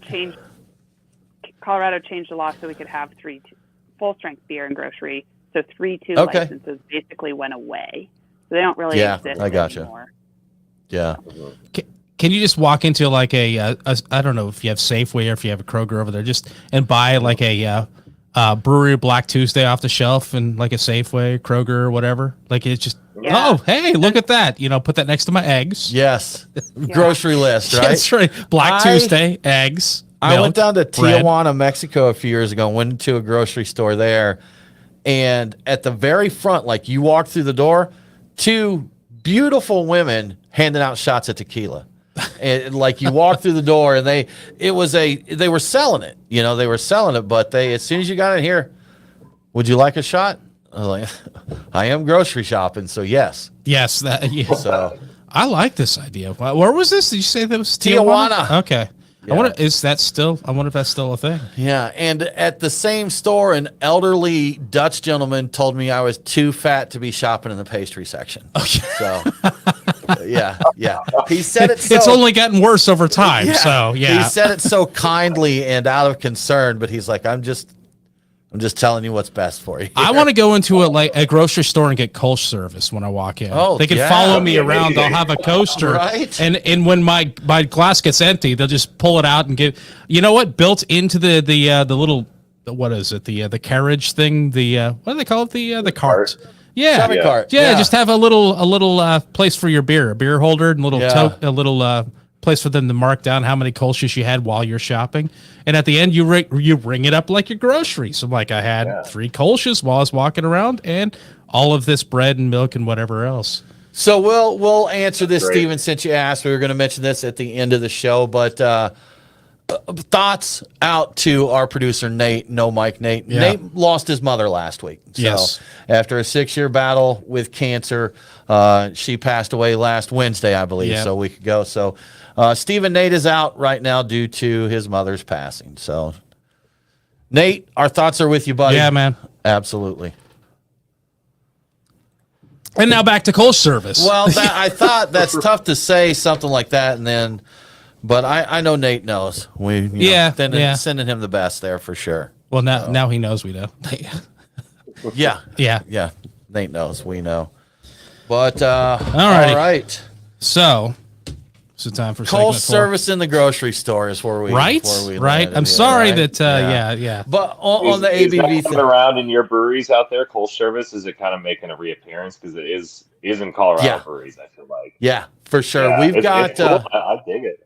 changed the law so we could have full strength beer and grocery. So 3.2 licenses basically went away. So they don't really exist anymore. Yeah. Can you just walk into like I don't know if you have Safeway or if you have a Kroger over there, and buy like a Brewery Black Tuesday off the shelf and like a Safeway, Kroger, or whatever? Like it's just, oh, hey, look at that. You know, put that next to my eggs. Yes. Grocery list, right? That's right. Black Tuesday, eggs. I went down to Tijuana, Mexico a few years ago and went into a grocery store there. And at the very front, like you walk through the door, 2 beautiful women handing out shots of tequila. And like you walk through the door and they were selling it, you know, but as soon as you got in here, would you like a shot? I was like, I am grocery shopping. So yes. Yes. So I like this idea. Where was this? Did you say that was Tijuana? Okay. Yeah. I wonder if that's still a thing. Yeah, and at the same store, an elderly Dutch gentleman told me I was too fat to be shopping in the pastry section. Okay. So, yeah. He said it. It's only gotten worse over time. Yeah. So, yeah. He said it so kindly and out of concern, but he's like, I'm just I'm just telling you what's best for you. I want to go into a grocery store and get Kolsch service when I walk in. Oh, they can yeah. follow me around. I'll have a coaster, Right. And when my glass gets empty, they'll just pull it out and give. You know what? Built into the little, what is it? The carriage thing. What do they call it? The cart. Yeah. Shopping cart. Yeah, just have a little place for your beer, a beer holder, and a little place for them to mark down how many Kolsch's you had while you're shopping. And at the end, you ring it up like your groceries. So like I had 3 Kolsch's while I was walking around, and all of this bread and milk and whatever else. So we'll answer this, Steven, since you asked. We were going to mention this at the end of the show, but thoughts out to our producer, Nate. No, Mike, Nate. Yeah. Nate lost his mother last week. So yes. After a 6-year battle with cancer, she passed away last Wednesday, I believe, so a week ago. So Steven, Nate is out right now due to his mother's passing. So, Nate, our thoughts are with you, buddy. Yeah, man. Absolutely. And now back to Kolsch service. Well, I thought that's tough to say something like that, and then, but I know Nate knows. Sending him the best there for sure. Well, now he knows we know. Yeah. Nate knows. We know. But all right. So time for Kolsch service in the grocery store is where we right. I'm sorry that yeah. But on the ABV thing around in your breweries out there, Kolsch service, is it kind of making a reappearance because it is in Colorado breweries? I feel like for sure. Yeah, We've got. It's cool. I dig it.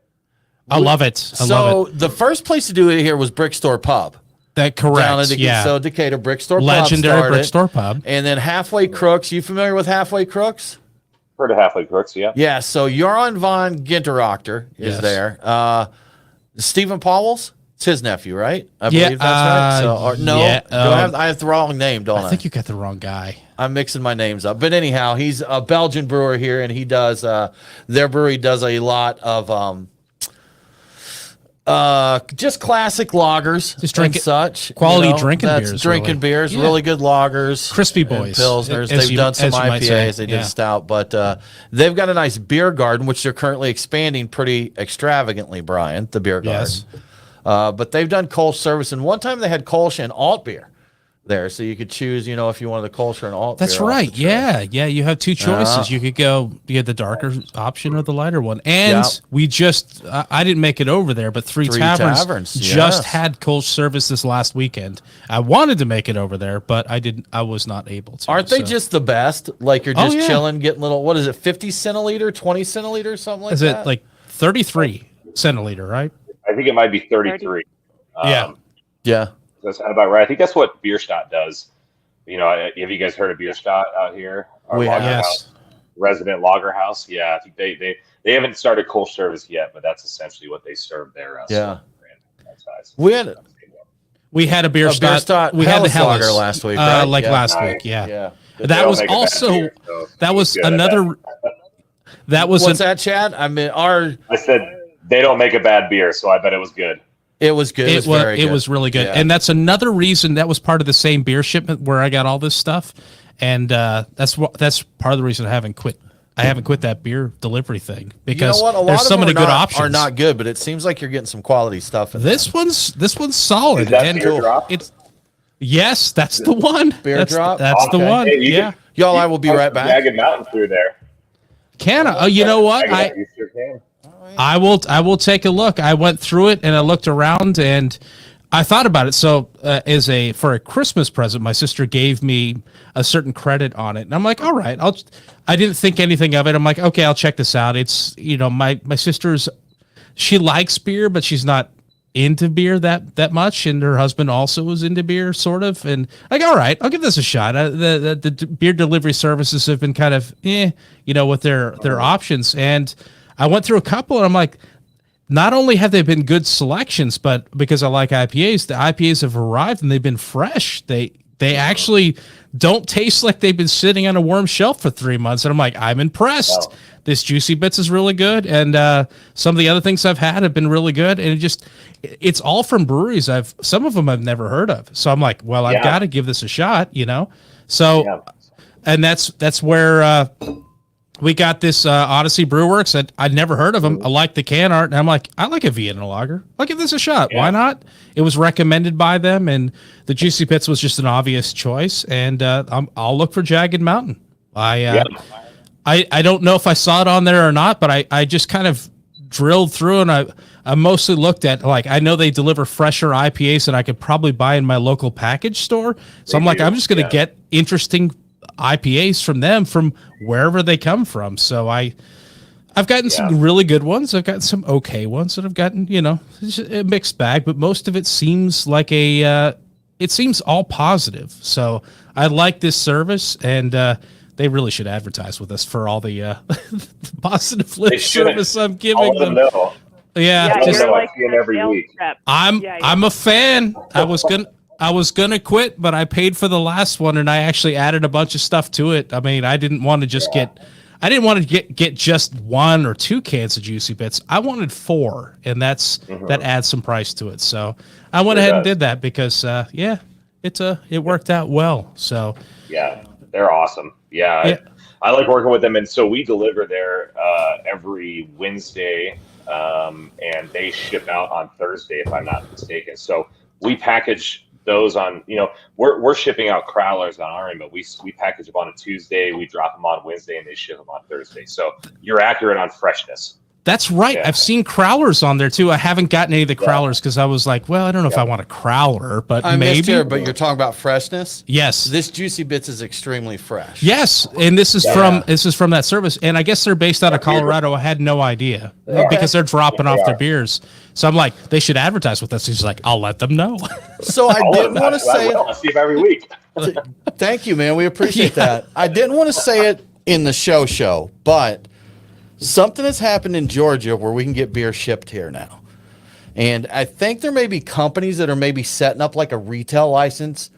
I love it. So the first place to do it here was Brick Store Pub. That correct. So Decatur Brick Store Pub. Legendary Brick Store Pub. And then Halfway Crooks. You familiar with Halfway Crooks? Heard of Halfway Crooks, yeah. Yeah, so Joran von Ginterachter is there. Stephen Powell's, it's his nephew, right? I believe that's right. So, I have the wrong name, don't I? I think you got the wrong guy. I'm mixing my names up. But anyhow, he's a Belgian brewer here, and he does, their brewery does a lot of just classic lagers, just drink and such. Quality drinking beers. Drinking beers, really good lagers. Crispy boys. Pilsners. They've done some IPAs. They did stout. But they've got a nice beer garden, which they're currently expanding pretty extravagantly, Brian, the beer garden. Yes. But they've done Kolsch service. And one time they had Kolsch and alt beer there. So you could choose, if you wanted the Kolsch or an alt beer. That's right. Yeah. You have 2 choices. You could go get the darker option or the lighter one. And we just, I didn't make it over there, but three taverns just had Kolsch service this last weekend. I wanted to make it over there, but I was not able to. Aren't they just the best? Like you're just chilling, getting little, what is it, 50 centiliter, 20 centiliter, something like that? Is it like 33 centiliter, right? I think it might be 33. Yeah. That sounds about right. I think that's what Bierstadt does. Have you guys heard of Bierstadt out here? Resident Lager House. Yeah, I think they haven't started Kolsch service yet, but that's essentially what they serve there. We had a Bierstadt. We had the Helles Lager last week, right? Last week. Yeah. That was also that was another. That was what's that, Chad? I mean, I said they don't make a bad beer, so I bet it was good. It was good. It was really good. Yeah. And that's another reason that was part of the same beer shipment where I got all this stuff. And that's part of the reason I haven't quit that beer delivery thing, because there's so many good options. Are not good, but it seems like you're getting some quality stuff in this one's solid. Is that Beer Drop? Yes, that's the one. Beer Drop? That's the one. Hey, y'all, I will be right back. Jagged Mountain through there. You know what? I will take a look. I went through it and I looked around and I thought about it. So for a Christmas present, my sister gave me a certain credit on it, and I'm like, all right, I didn't think anything of it. I'm like, okay, I'll check this out. It's my sister's, she likes beer, but she's not into beer that much, and her husband also was into beer, sort of. And like, all right, I'll give this a shot. The beer delivery services have been kind of with their options, and I went through a couple, and I'm like, not only have they been good selections, but because I like IPAs, the IPAs have arrived and they've been fresh. They actually don't taste like they've been sitting on a warm shelf for 3 months. And I'm like, I'm impressed. Wow. This Juicy Bits is really good. And some of the other things I've had have been really good. And it's all from breweries some of them I've never heard of. So I'm like, well, I've got to give this a shot, So, and that's where We got this Odyssey Brewworks that I'd never heard of them. I like the can art, and I'm like, I like a Vienna lager. I'll give this a shot. Yeah. Why not? It was recommended by them, and the Juicy Pits was just an obvious choice. And I'll look for Jagged Mountain. I don't know if I saw it on there or not, but I just kind of drilled through, and I mostly looked at, like, I know they deliver fresher IPAs that I could probably buy in my local package store. So I'm just going to get interesting IPAs from them, from wherever they come from. So I've gotten some really good ones. I've gotten some okay ones, and I've gotten, a mixed bag, but most of it seems like it seems all positive. So I like this service, and they really should advertise with us for all the positive lip service I'm giving them. Yeah, just like every week. I'm a fan. I was gonna quit, but I paid for the last one, and I actually added a bunch of stuff to it. I mean, I didn't want to just get just 1 or 2 cans of Juicy Bits. I wanted 4, and that adds some price to it. So I went ahead and did that because it worked out well. So yeah, they're awesome. Yeah. I like working with them, and so we deliver there every Wednesday, and they ship out on Thursday, if I'm not mistaken. So we package those on, we're shipping out crowlers on our end, but we package them on a Tuesday, we drop them on Wednesday, and they ship them on Thursday. So you're accurate on freshness. That's right. Yeah. I've seen crowlers on there too. I haven't gotten any of the crowlers because I was like, well, I don't know if I want a crowler, but maybe. But you're talking about freshness. Yes, this Juicy Bits is extremely fresh. Yes, and this is from that service, and I guess they're based out of Colorado. I had no idea because they're dropping off their beers. So I'm like, they should advertise with us. He's like, I'll let them know. So I didn't want to say it. I see them every week. Thank you, man. We appreciate that. I didn't want to say it in the show, but something has happened in Georgia where we can get beer shipped here now. And I think there may be companies that are maybe setting up like a retail license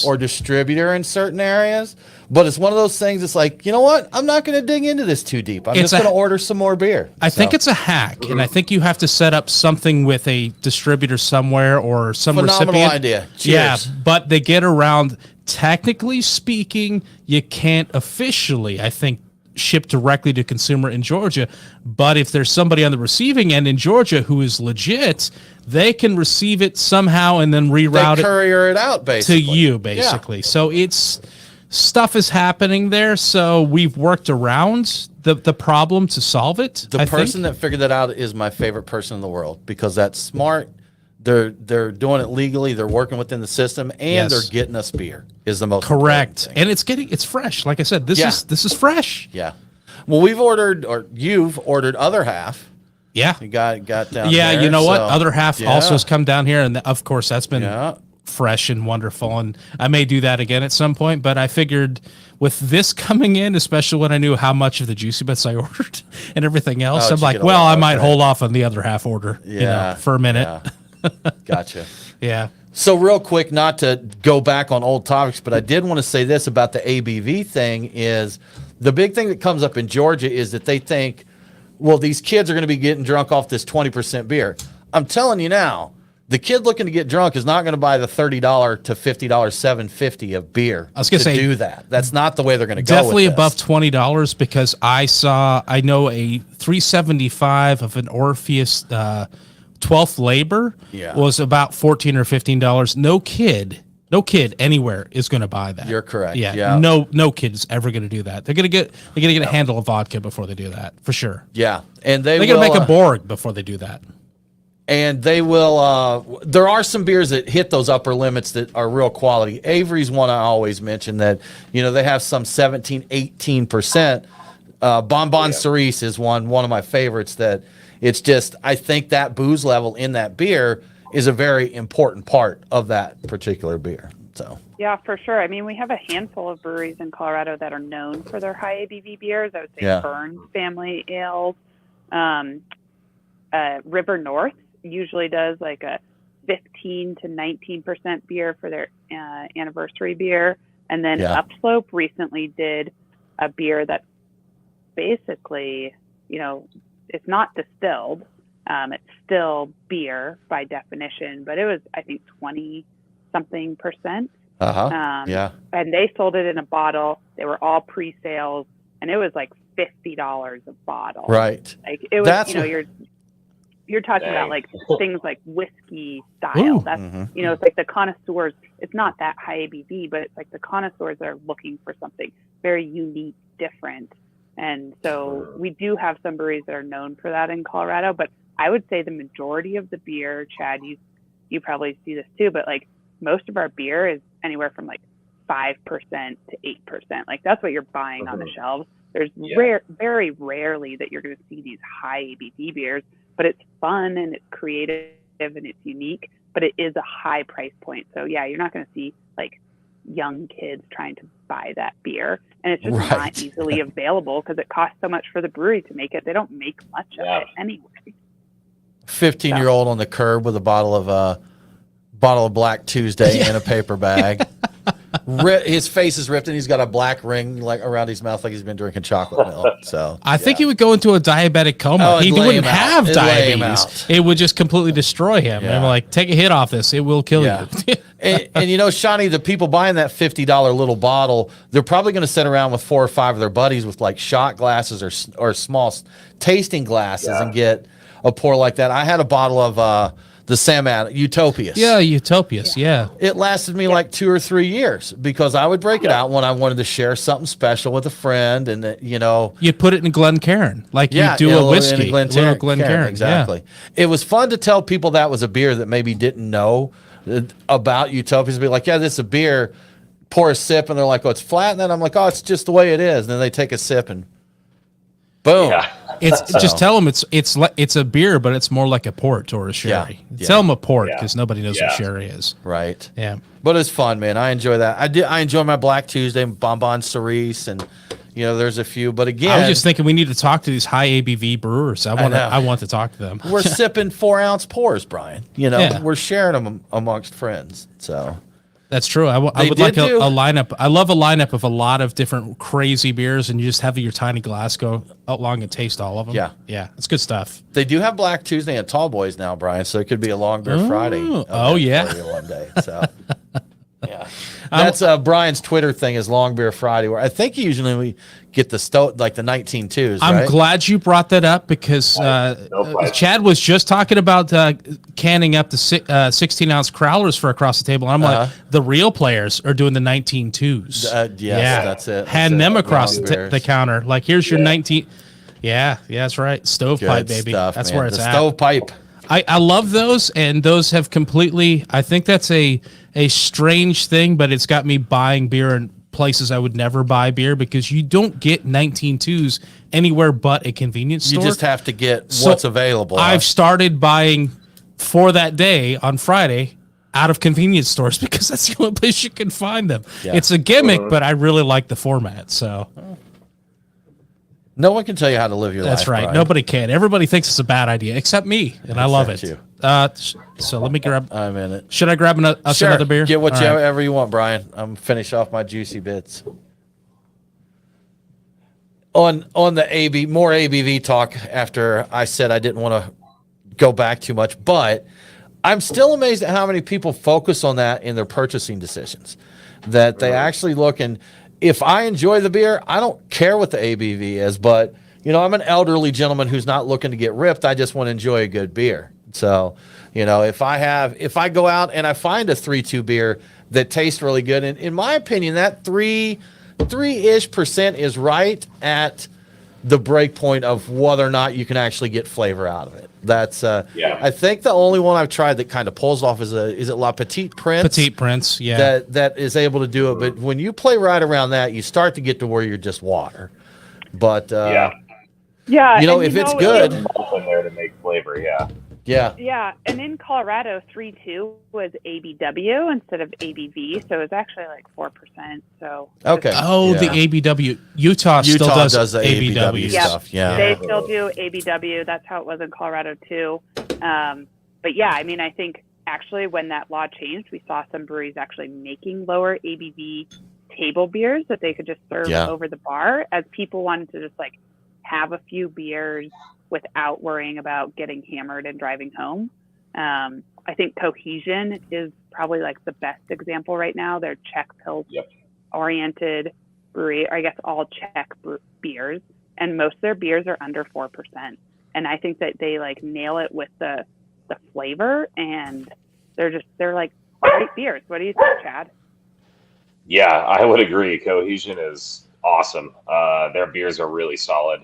or distributor in certain areas. But it's one of those things, it's like, you know what? I'm not going to dig into this too deep. I'm just going to order some more beer. I think it's a hack. And I think you have to set up something with a distributor somewhere or some Phenomenal idea. Cheers. Yeah, but they get around, technically speaking, you can't officially, I think, shipped directly to consumer in Georgia. But if there's somebody on the receiving end in Georgia who is legit, they can receive it somehow and then reroute courier it out basically to you, basically. Yeah. So stuff is happening there. So we've worked around the problem to solve it. The person that figured that out is my favorite person in the world, because that's smart. They're doing it legally. They're working within the system, and they're getting us beer. Is the most correct, and it's fresh. Like I said, this is fresh. Yeah. Well, we've ordered, or you've ordered, other half. Yeah, you got down. Yeah, there, you know what? Other half also has come down here, and of course that's been fresh and wonderful. And I may do that again at some point. But I figured with this coming in, especially when I knew how much of the Juicy Bits I ordered and everything else, I'm like, well, I might hold off on the other half order, for a minute. Yeah. Gotcha. Yeah. So real quick, not to go back on old topics, but I did want to say this about the ABV thing. Is the big thing that comes up in Georgia is that they think, well, these kids are going to be getting drunk off this 20% beer. I'm telling you now, the kid looking to get drunk is not going to buy the $30 to $50, $7.50 of beer. I was going to say, do that. That's not the way they're going to go. Definitely above $20, because I know a 375 of an Orpheus 12th labor was about $14 or $15. No kid anywhere is going to buy that. You're correct. Yeah. No kid is ever going to do that. They're going to get a handle of vodka before they do that, for sure. Yeah, and they're going to make a Borg before they do that. And they will. There are some beers that hit those upper limits that are real quality. Avery's one I always mention that they have some 17, 18%. Bonbon Cerise is one of my favorites that. It's just, I think that booze level in that beer is a very important part of that particular beer. So yeah, for sure. I mean, we have a handful of breweries in Colorado that are known for their high ABV beers. I would say Burns Family Ales. River North usually does like a 15 to 19% beer for their anniversary beer. And then Upslope recently did a beer that basically, it's not distilled. It's still beer by definition, but it was, I think, 20-something%. And they sold it in a bottle. They were all pre-sales, and it was like $50 a bottle. Right. Like it was, you're talking about like things like whiskey style. Ooh. That's, it's like the connoisseurs, it's not that high ABV, but it's like the connoisseurs are looking for something very unique, different. And so we do have some breweries that are known for that in Colorado, but I would say the majority of the beer, Chad, you probably see this too, but like most of our beer is anywhere from like 5% to 8%. Like that's what you're buying on the shelves. There's very rarely that you're going to see these high ABV beers, but it's fun and it's creative and it's unique, but it is a high price point. So yeah, you're not going to see like young kids trying to buy that beer, and it's just not easily available because it costs so much for the brewery to make it. They don't make much of it anyway. 15-year-old on the curb with a bottle of Black Tuesday in a paper bag. His face is ripped and he's got a black ring like around his mouth like he's been drinking chocolate milk. So I think he would go into a diabetic coma. He wouldn't have diabetes. It would just completely destroy him. And I'm like, take a hit off this. It will kill you. and Shawnee, the people buying that $50 little bottle, they're probably going to sit around with 4 or 5 of their buddies with like shot glasses or small tasting glasses and get a pour like that. I had a bottle of the Sam Utopias. Yeah, Utopias, yeah. It lasted me like 2 or 3 years because I would break it out when I wanted to share something special with a friend, and you'd put it in Glencairn, like you do a whiskey. Glencairn, exactly. It was fun to tell people that was a beer that maybe didn't know about Utopias. Be like, yeah, this is a beer. Pour a sip, and they're like, oh, it's flat. And then I'm like, oh, it's just the way it is. And then they take a sip, and boom. Yeah. Just tell them it's a beer, but it's more like a port or a sherry. Tell them a port because nobody knows what sherry is. Right. Yeah. But it's fun, man. I enjoy that. I enjoy my Black Tuesday, Bonbon Cerise, and there's a few. But again, I was just thinking we need to talk to these high ABV brewers. I want to talk to them. We're sipping 4-ounce pours, Brian. We're sharing them amongst friends. So. That's true. I would like a lineup. I love a lineup of a lot of different crazy beers, and you just have your tiny glass go along and taste all of them. Yeah. Yeah. It's good stuff. They do have Black Tuesday and Tall Boys now, Brian, so it could be a Long Beer Friday. Oh, yeah. For you one day. So, yeah. That's Brian's Twitter thing is Long Beer Friday, where I think usually we get the the 19.2s. I'm glad you brought that up because Chad was just talking about canning up the 16-ounce crowlers for across the table. I'm like, the real players are doing the 19.2s. That's it. Hand them across the counter. Like, here's your 19. Yeah, that's right. Stovepipe, baby. Stuff, that's man. where it's at. Stovepipe. I love those, and those have completely. I think that's a strange thing, but it's got me buying beer in places I would never buy beer because you don't get 19.2s anywhere but a convenience store. You just have to get what's available. I've started buying for that day on Friday out of convenience stores because that's the only place you can find them. Yeah. It's a gimmick, but I really like the format. So. No one can tell you how to live your life. That's right. Brian. Nobody can. Everybody thinks it's a bad idea, except me, and I love it. So let me grab. I'm in it. Should I grab another beer? Get whatever you want, Brian. I'm finish off my juicy bits. On the more ABV talk. After I said I didn't want to go back too much, but I'm still amazed at how many people focus on that in their purchasing decisions. That they actually look and. If I enjoy the beer, I don't care what the ABV is, but I'm an elderly gentleman who's not looking to get ripped. I just want to enjoy a good beer. So, if I go out and I find a 3.2 beer that tastes really good, and in my opinion, that 3-ish% is right at the break point of whether or not you can actually get flavor out of it. That's I think the only one I've tried that kind of pulls off is it La Petite Prince? Petite Prince, yeah. That is able to do it, but when you play right around that, you start to get to where you're just water. But if it's good, in there to make flavor, Yeah, and in Colorado, 3.2 was ABW instead of ABV, so it's actually like 4%. So okay. The ABW. Utah still does the ABW stuff. Yeah, they still do ABW. That's how it was in Colorado too. But yeah, I mean, I think actually when that law changed, we saw some breweries actually making lower ABV table beers that they could just serve over the bar, as people wanted to just like have a few beers without worrying about getting hammered and driving home. I think Cohesion is probably like the best example right now. They're Czech Pils oriented brewery, or I guess all Czech beers. and most of their beers are under 4%. And I think that they like nail it with the flavor, and they're like great beers. What do you think, Chad? Yeah, I would agree. Cohesion is awesome. Their beers are really solid.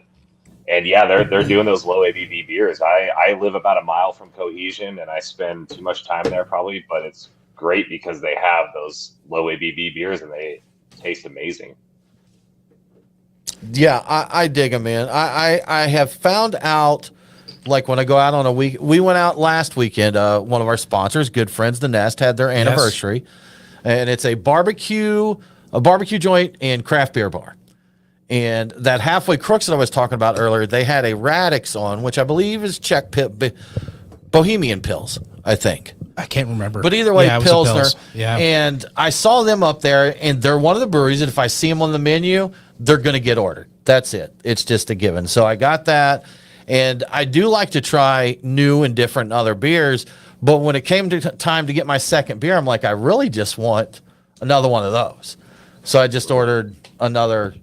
And yeah, they're doing those low ABV beers. I live about a mile from Cohesion, and I spend too much time there probably, but it's great because they have those low ABV beers and they taste amazing. Yeah, I dig them, man. I have found out, like when I go out on a week, we went out last weekend. One of our sponsors, good friends, The Nest, had their anniversary, and it's a barbecue joint and craft beer bar. And that Halfway Crooks that I was talking about earlier, they had a Radix on, which I believe is Czech Bohemian Pils, I think. I can't remember. But either way, Pilsner. Yeah. And I saw them up there, and they're one of the breweries that if I see them on the menu, they're going to get ordered. That's it. It's just a given. So I got that. And I do like to try new and different other beers. But when it came to time to get my second beer, I'm like, I really just want another one of those. So I just ordered another,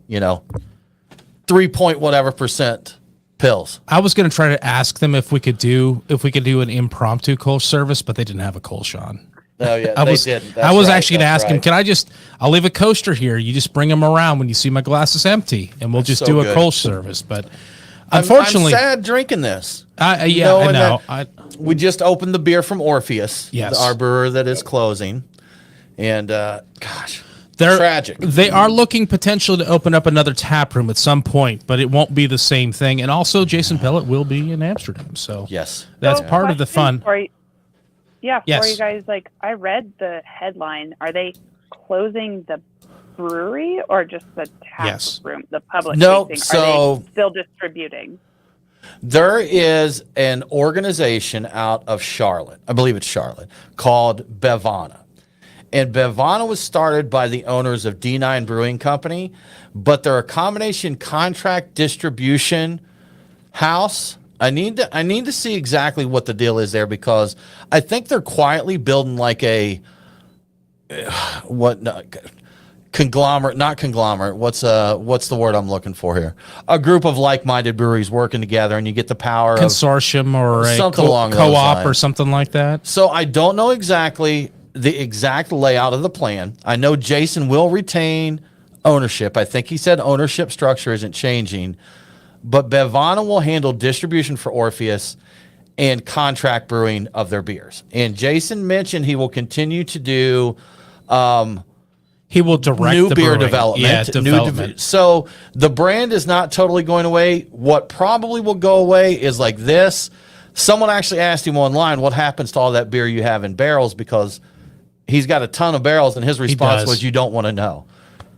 3 point whatever percent pills. I was going to try to ask them if we could do an impromptu Kolsch service, but they didn't have a Kolsch, Sean. Oh yeah, I was actually going to ask him, I'll leave a coaster here. You just bring them around when you see my glass is empty, and we'll just do a Kolsch service. But unfortunately, I'm sad drinking this. I know. We just opened the beer from Orpheus, yes, our brewer that is closing, and gosh. They're tragic. They are looking potentially to open up another tap room at some point, but it won't be the same thing. And also, Jason Pellet will be in Amsterdam, so yes, that's part of the fun. For you guys, like I read the headline. Are they closing the brewery or just the tap room, the public? No, facing? so are they still distributing? There is an organization out of Charlotte, I believe it's Charlotte, called Bevana. And Bevana was started by the owners of D9 Brewing Company, but they're a combination contract distribution house. I need to see exactly what the deal is there, because I think they're quietly building like a conglomerate, not conglomerate. What's the word I'm looking for here? A group of like-minded breweries working together, and you get the power consortium of or a something along co-op or something like that. So I don't know exactly the exact layout of the plan. I know Jason will retain ownership. I think he said ownership structure isn't changing, but Bevana will handle distribution for Orpheus and contract brewing of their beers. And Jason mentioned he will continue to do he will direct new the beer brewing. development. So the brand is not totally going away. What probably will go away is like this. Someone actually asked him online, what happens to all that beer you have in barrels? Because he's got a ton of barrels, and his response was, you don't want to know.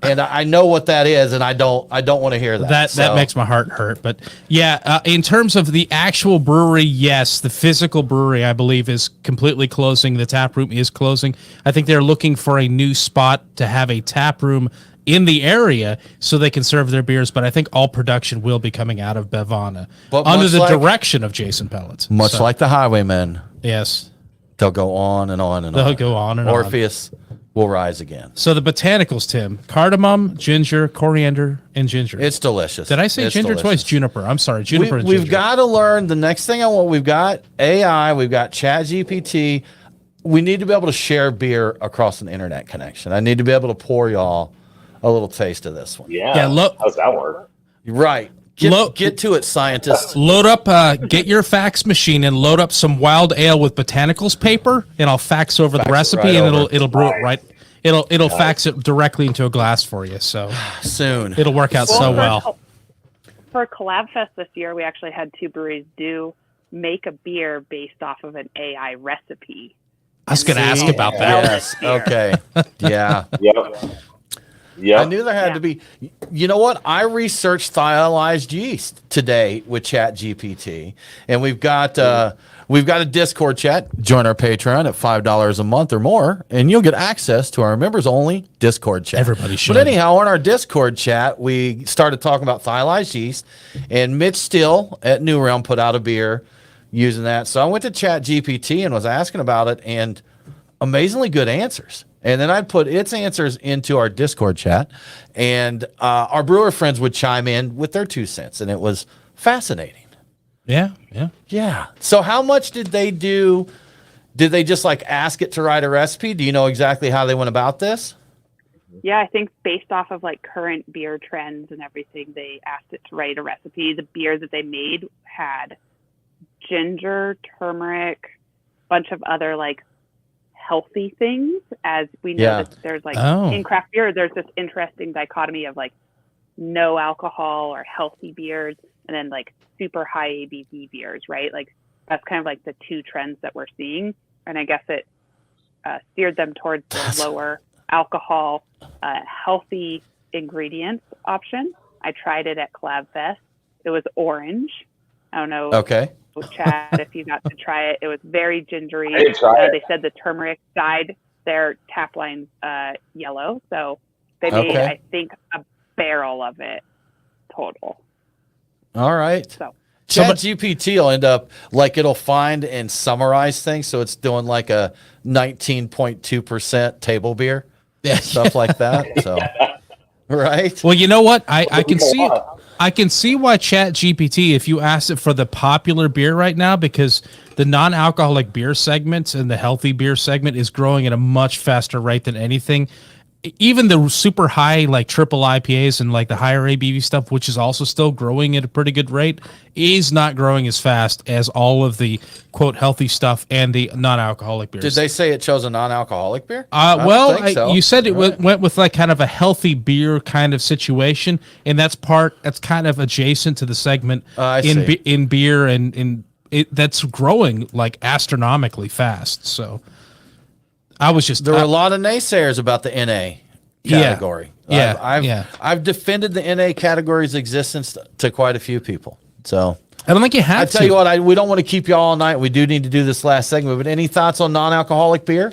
And I know what that is, and I don't want to hear that. That makes my heart hurt. But yeah, in terms of the actual brewery, yes, the physical brewery, I believe, is completely closing. The tap room is closing. I think they're looking for a new spot to have a tap room in the area so they can serve their beers. But I think all production will be coming out of Bevana under the direction of Jason Pellets. Much like the Highwaymen. Yes. They'll go on and on and on. They'll go on and on. Orpheus will rise again. So the botanicals, Tim: cardamom, ginger, coriander, and ginger. It's delicious. Did I say ginger twice? Juniper. I'm sorry, juniper and we've ginger. got to learn. The next thing I want, we've got AI, we've got ChatGPT. We need to be able to share beer across an internet connection. I need to be able to pour y'all a little taste of this one. Yeah. How's that work? Right. Get to it, scientists. Load up, get your fax machine and load up some wild ale with botanicals paper, and I'll fax over the recipe, and it'll brew it right. It'll fax it directly into a glass for you. So soon it'll work out so well. For Collab Fest this year, we actually had two breweries make a beer based off of an AI recipe. I was going to ask about that. Yes. Okay. Yeah. Yeah, I knew there had to be. You know what? I researched thiolized yeast today with ChatGPT, and we've got a Discord chat. Join our Patreon at $5 a month or more, and you'll get access to our members only Discord chat. Everybody should. But anyhow, on our Discord chat, we started talking about thiolized yeast, and Mitch Steele at New Realm put out a beer using that. So I went to ChatGPT and was asking about it, and amazingly good answers. And then I'd put its answers into our Discord chat, and our brewer friends would chime in with their 2 cents, and it was fascinating. Yeah. So how much did they do? Did they just like ask it to write a recipe? Do you know exactly how they went about this? Yeah, I think based off of like current beer trends and everything, they asked it to write a recipe. The beer that they made had ginger, turmeric, bunch of other like healthy things. As we know that there's like in craft beer, there's this interesting dichotomy of like no alcohol or healthy beers, and then like super high ABV beers, right? Like that's kind of like the 2 trends that we're seeing. And I guess it steered them towards the lower alcohol, healthy ingredients option. I tried it at Collab Fest. It was orange. I don't know. Okay. Chad, if you got to try it, it was very gingery. I didn't try it. They said the turmeric dyed their tap lines yellow. So they made, I think, a barrel of it total. All right. So Chat GPT will end up like it'll find and summarize things. So it's doing like a 19.2% table beer. Stuff like that. So, right. Well, you know what? I can see why Chat GPT, if you ask it for the popular beer right now, because the non-alcoholic beer segment and the healthy beer segment is growing at a much faster rate than anything. Even the super high, like triple IPAs and like the higher ABV stuff, which is also still growing at a pretty good rate, is not growing as fast as all of the quote healthy stuff and the non-alcoholic beers. Did they say it chose a non-alcoholic beer? You said it went with like kind of a healthy beer kind of situation, and that's kind of adjacent to the segment in beer and that's growing like astronomically fast. So. There were a lot of naysayers about the NA category. I've defended the NA category's existence to quite a few people. So I don't think you have to. I tell you what, we don't want to keep you all night. We do need to do this last segment. But any thoughts on non-alcoholic beer,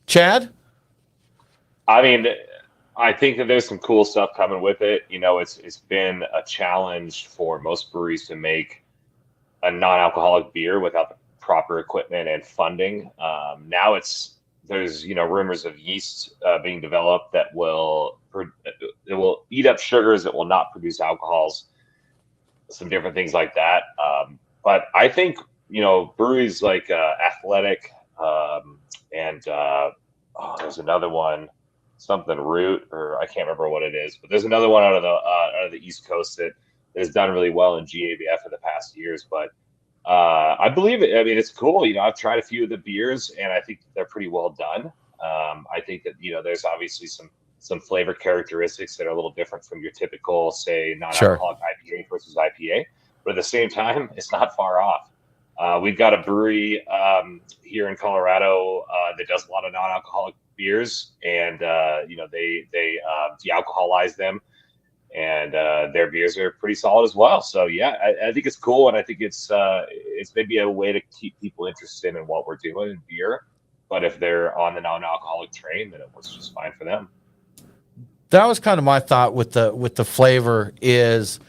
Chad? I mean, I think that there's some cool stuff coming with it. You know, it's been a challenge for most breweries to make a non-alcoholic beer without the proper equipment and funding. Now there's rumors of yeast being developed that will eat up sugars, that will not produce alcohols, some different things like that. But I think breweries like Athletic and there's another one, something Root, or I can't remember what it is, but there's another one out of the East Coast that has done really well in GABF for the past years. But I believe it. I mean, it's cool. I've tried a few of the beers, and I think they're pretty well done. I think that there's obviously some flavor characteristics that are a little different from your typical, say, non-alcoholic IPA versus IPA. But at the same time, it's not far off. We've got a brewery here in Colorado that does a lot of non-alcoholic beers, and they de-alcoholize them. And their beers are pretty solid as well. So yeah, I think it's cool, and I think it's maybe a way to keep people interested in what we're doing in beer. But if they're on the non-alcoholic train, then it works just fine for them. That was kind of my thought with the flavor. Is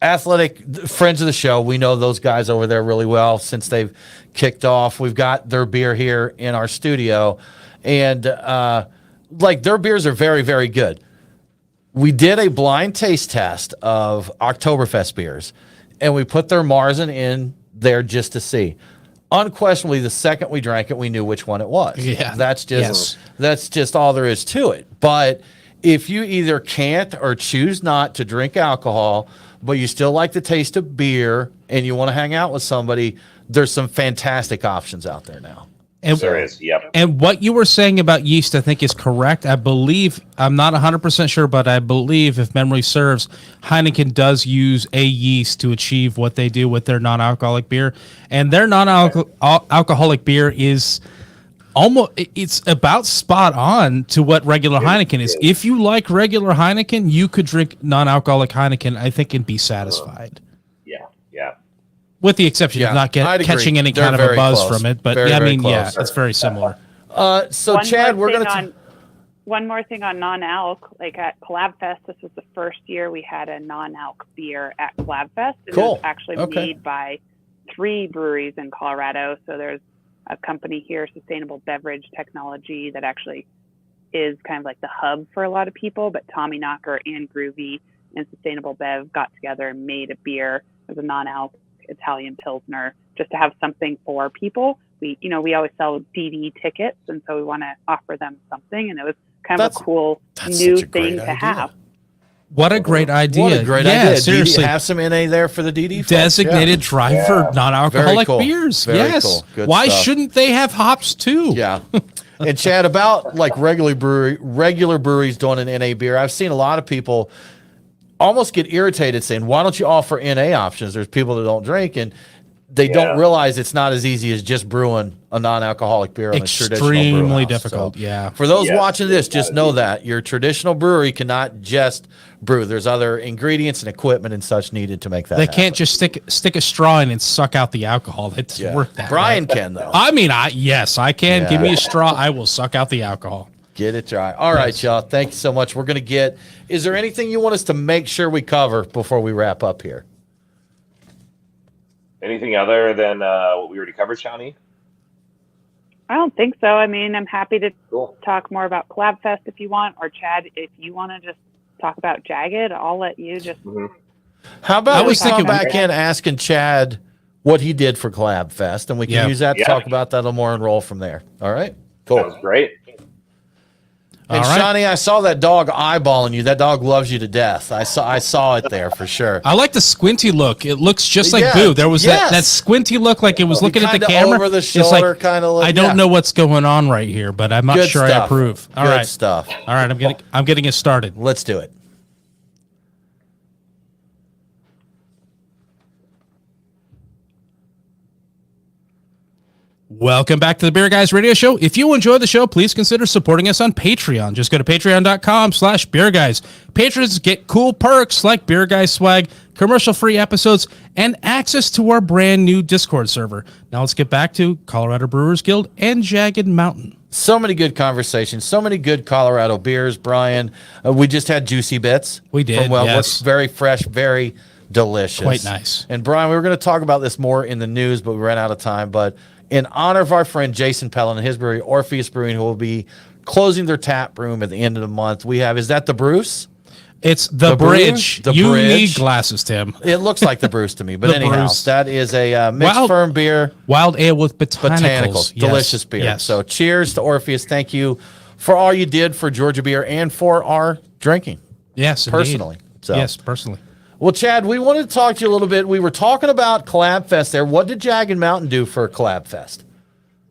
Athletic, friends of the show, we know those guys over there really well since they've kicked off. We've got their beer here in our studio, and like their beers are very, very good. We did a blind taste test of Oktoberfest beers, and we put their Marzen in there just to see. Unquestionably, the second we drank it, we knew which one it was. Yeah, that's just all there is to it. But if you either can't or choose not to drink alcohol, but you still like the taste of beer and you want to hang out with somebody, there's some fantastic options out there now. And, there is, yep. And what you were saying about yeast, I think, is correct. I believe, I'm not 100% sure, but I believe, if memory serves, Heineken does use a yeast to achieve what they do with their non-alcoholic beer. And their non-alcoholic beer is it's about spot on to what regular Heineken is. If you like regular Heineken, you could drink non-alcoholic Heineken, I think, and be satisfied. Yeah. With the exception of not catching any kind of a buzz from it. But it's very similar. So Chad, we're going to... One more thing on non-alc, like at Collab Fest, this was the first year we had a non-alc beer at Collab Fest. It was actually made by 3 breweries in Colorado. So there's a company here, Sustainable Beverage Technology, that actually is kind of like the hub for a lot of people. But Tommy Knocker and Groovy and Sustainable Bev got together and made a beer. It was a non-alc Italian Pilsner, just to have something for people. We always sell DD tickets, and so we want to offer them something. And it was kind of a cool new thing to have. What a great idea. What a great idea. Seriously. DD, have some NA there for the DD folks. Designated driver, non-alcoholic beers. Very cool. Good Why stuff. shouldn't they have hops too? Yeah. And Chad, about like regular breweries doing an NA beer, I've seen a lot of people almost get irritated saying, why don't you offer NA options? There's people that don't drink, and they don't realize it's not as easy as just brewing a non-alcoholic beer on a traditional brew house. Extremely difficult, For those watching this, just know that your traditional brewery cannot just brew. There's other ingredients and equipment and such needed to make that happen. Can't just stick a straw in and suck out the alcohol. It doesn't work that Brian way. can, though. I mean, yes, I can. Give me a straw. I will suck out the alcohol. Get it dry. All right, y'all. Thank you so much. We're going to is there anything you want us to make sure we cover before we wrap up here? Anything other than what we already covered, Shawnee? I don't think so. I mean, I'm happy to talk more about Collab Fest if you want, or Chad, if you want to just talk about Jagged, I'll let you just. How about we come back in asking Chad what he did for Collab Fest, and we can use that to talk about that a little more and roll from there. All right? Cool. That was great. And Shawnee, I saw that dog eyeballing you. That dog loves you to death. I saw it there for sure. I like the squinty look. It looks just like Boo. There was that squinty look, like it was looking at the camera. Over the shoulder, kind of. I don't know what's going on right here, but I'm not sure I approve. All right, stuff. All right, I'm getting it started. Let's do it. Welcome back to the Beer Guys Radio Show. If you enjoy the show, please consider supporting us on Patreon. Just go to patreon.com/beerguys. Patrons get cool perks like Beer Guys swag, commercial-free episodes, and access to our brand new Discord server. Now let's get back to Colorado Brewers Guild and Jagged Mountain. So many good conversations, so many good Colorado beers, Brian. We just had Juicy Bits. We did, yes. Very fresh, very delicious. Quite nice. And Brian, we were going to talk about this more in the news, but we ran out of time. But in honor of our friend Jason Pellin and his brewery, Orpheus Brewing, who will be closing their tap room at the end of the month, we have, is that the Bruce? It's the Bridge. You need glasses, Tim. It looks like the Bruce to me, but anyhow, Bruce. that is a mixed firm beer. Wild ale with botanicals. Delicious beer. Yes. So cheers to Orpheus. Thank you for all you did for Georgia Beer and for our drinking. Yes, personally. So. Yes, personally. Well, Chad, we wanted to talk to you a little bit. We were talking about Collab Fest there. What did Jagged Mountain do for Collab Fest?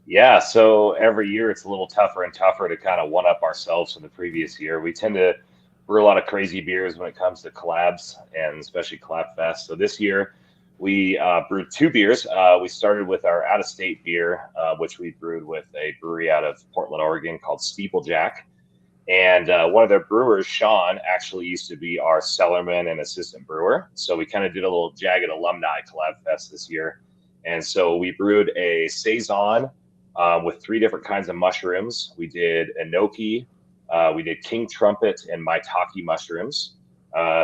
Yeah, so every year it's a little tougher and tougher to kind of one-up ourselves from the previous year. We tend to brew a lot of crazy beers when it comes to collabs, and especially Collab Fest. So this year we brewed 2 beers. We started with our out-of-state beer, which we brewed with a brewery out of Portland, Oregon called Steeplejack. And one of their brewers, Sean, actually used to be our cellarman and assistant brewer. So we kind of did a little Jagged alumni Collab Fest this year. And so we brewed a Saison with 3 different kinds of mushrooms. We did enoki, we did king trumpet, and maitake mushrooms.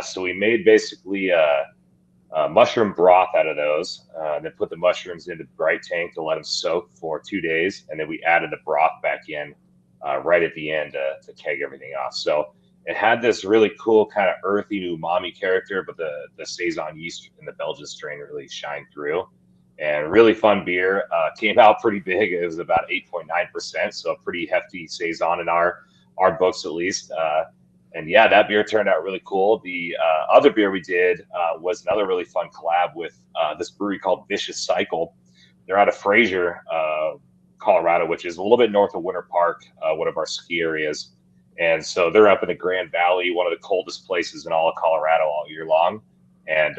So we made basically a mushroom broth out of those, then put the mushrooms into the bright tank to let them soak for 2 days. And then we added the broth back in right at the end to keg everything off. So it had this really cool kind of earthy umami character, but the Saison yeast in the Belgian strain really shined through. And really fun beer. Came out pretty big. It was about 8.9%, so a pretty hefty Saison in our books at least. And yeah, that beer turned out really cool. The other beer we did was another really fun collab with this brewery called Vicious Cycle. They're out of Fraser, Colorado, which is a little bit north of Winter Park, one of our ski areas. And so they're up in the Grand Valley, one of the coldest places in all of Colorado all year long. And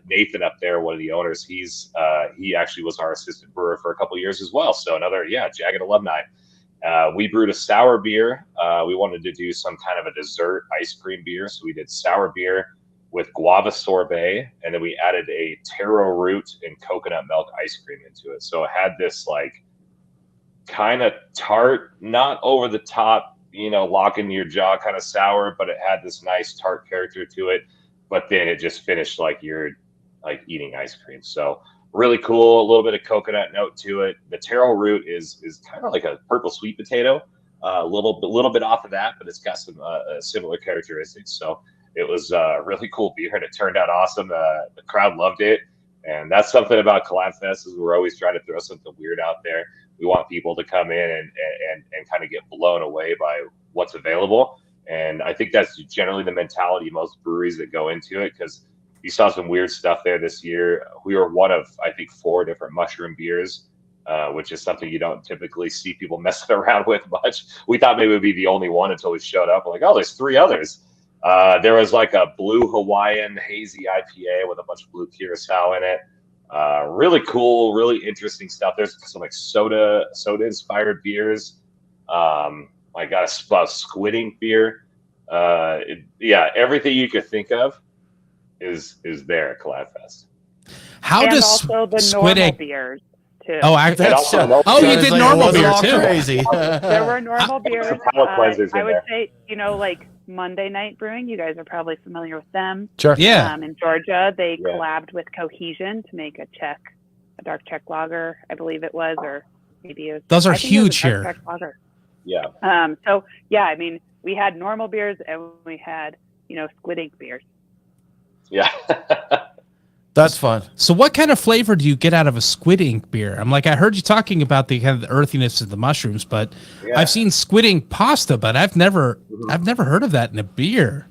Nathan up there, one of the owners, he actually was our assistant brewer for a couple of years as well. So another, Jagged alumni. We brewed a sour beer. We wanted to do some kind of a dessert ice cream beer. So we did sour beer with guava sorbet, and then we added a taro root and coconut milk ice cream into it. So it had this like kind of tart, not over the top, lock in your jaw kind of sour, but it had this nice tart character to it. But then it just finished like you're like eating ice cream. So really cool. A little bit of coconut note to it. The taro root is kind of like a purple sweet potato. little bit off of that, but it's got some similar characteristics. So it was a really cool beer, and it turned out awesome. The crowd loved it, and that's something about Collab Fest is we're always trying to throw something weird out there. We want people to come in and kind of get blown away by what's available. And I think that's generally the mentality of most breweries that go into it, because you saw some weird stuff there this year. We were one of, I think, 4 different mushroom beers, which is something you don't typically see people messing around with much. We thought maybe it would be the only one until we showed up. We're like, oh, there's 3 others. There was like a blue Hawaiian hazy IPA with a bunch of blue curacao in it. Really cool, really interesting stuff. There's some like soda inspired beers. I got a squid ink beer. Everything you could think of is there at Collab Fest. How and does also the squid ink beers too? Oh, you did normal beer too. Crazy. There were normal beers. I would say, like Monday Night Brewing. You guys are probably familiar with them. Sure. Yeah. In Georgia, they collabed with Cohesion to make a dark Czech lager, I believe it was, or maybe it was. Those are huge here. Czech lager. Yeah. I mean, we had normal beers and we had, squid ink beers. Yeah. That's fun. So what kind of flavor do you get out of a squid ink beer? I heard you talking about the kind of the earthiness of the mushrooms, but I've seen squid ink pasta, but I've never heard of that in a beer.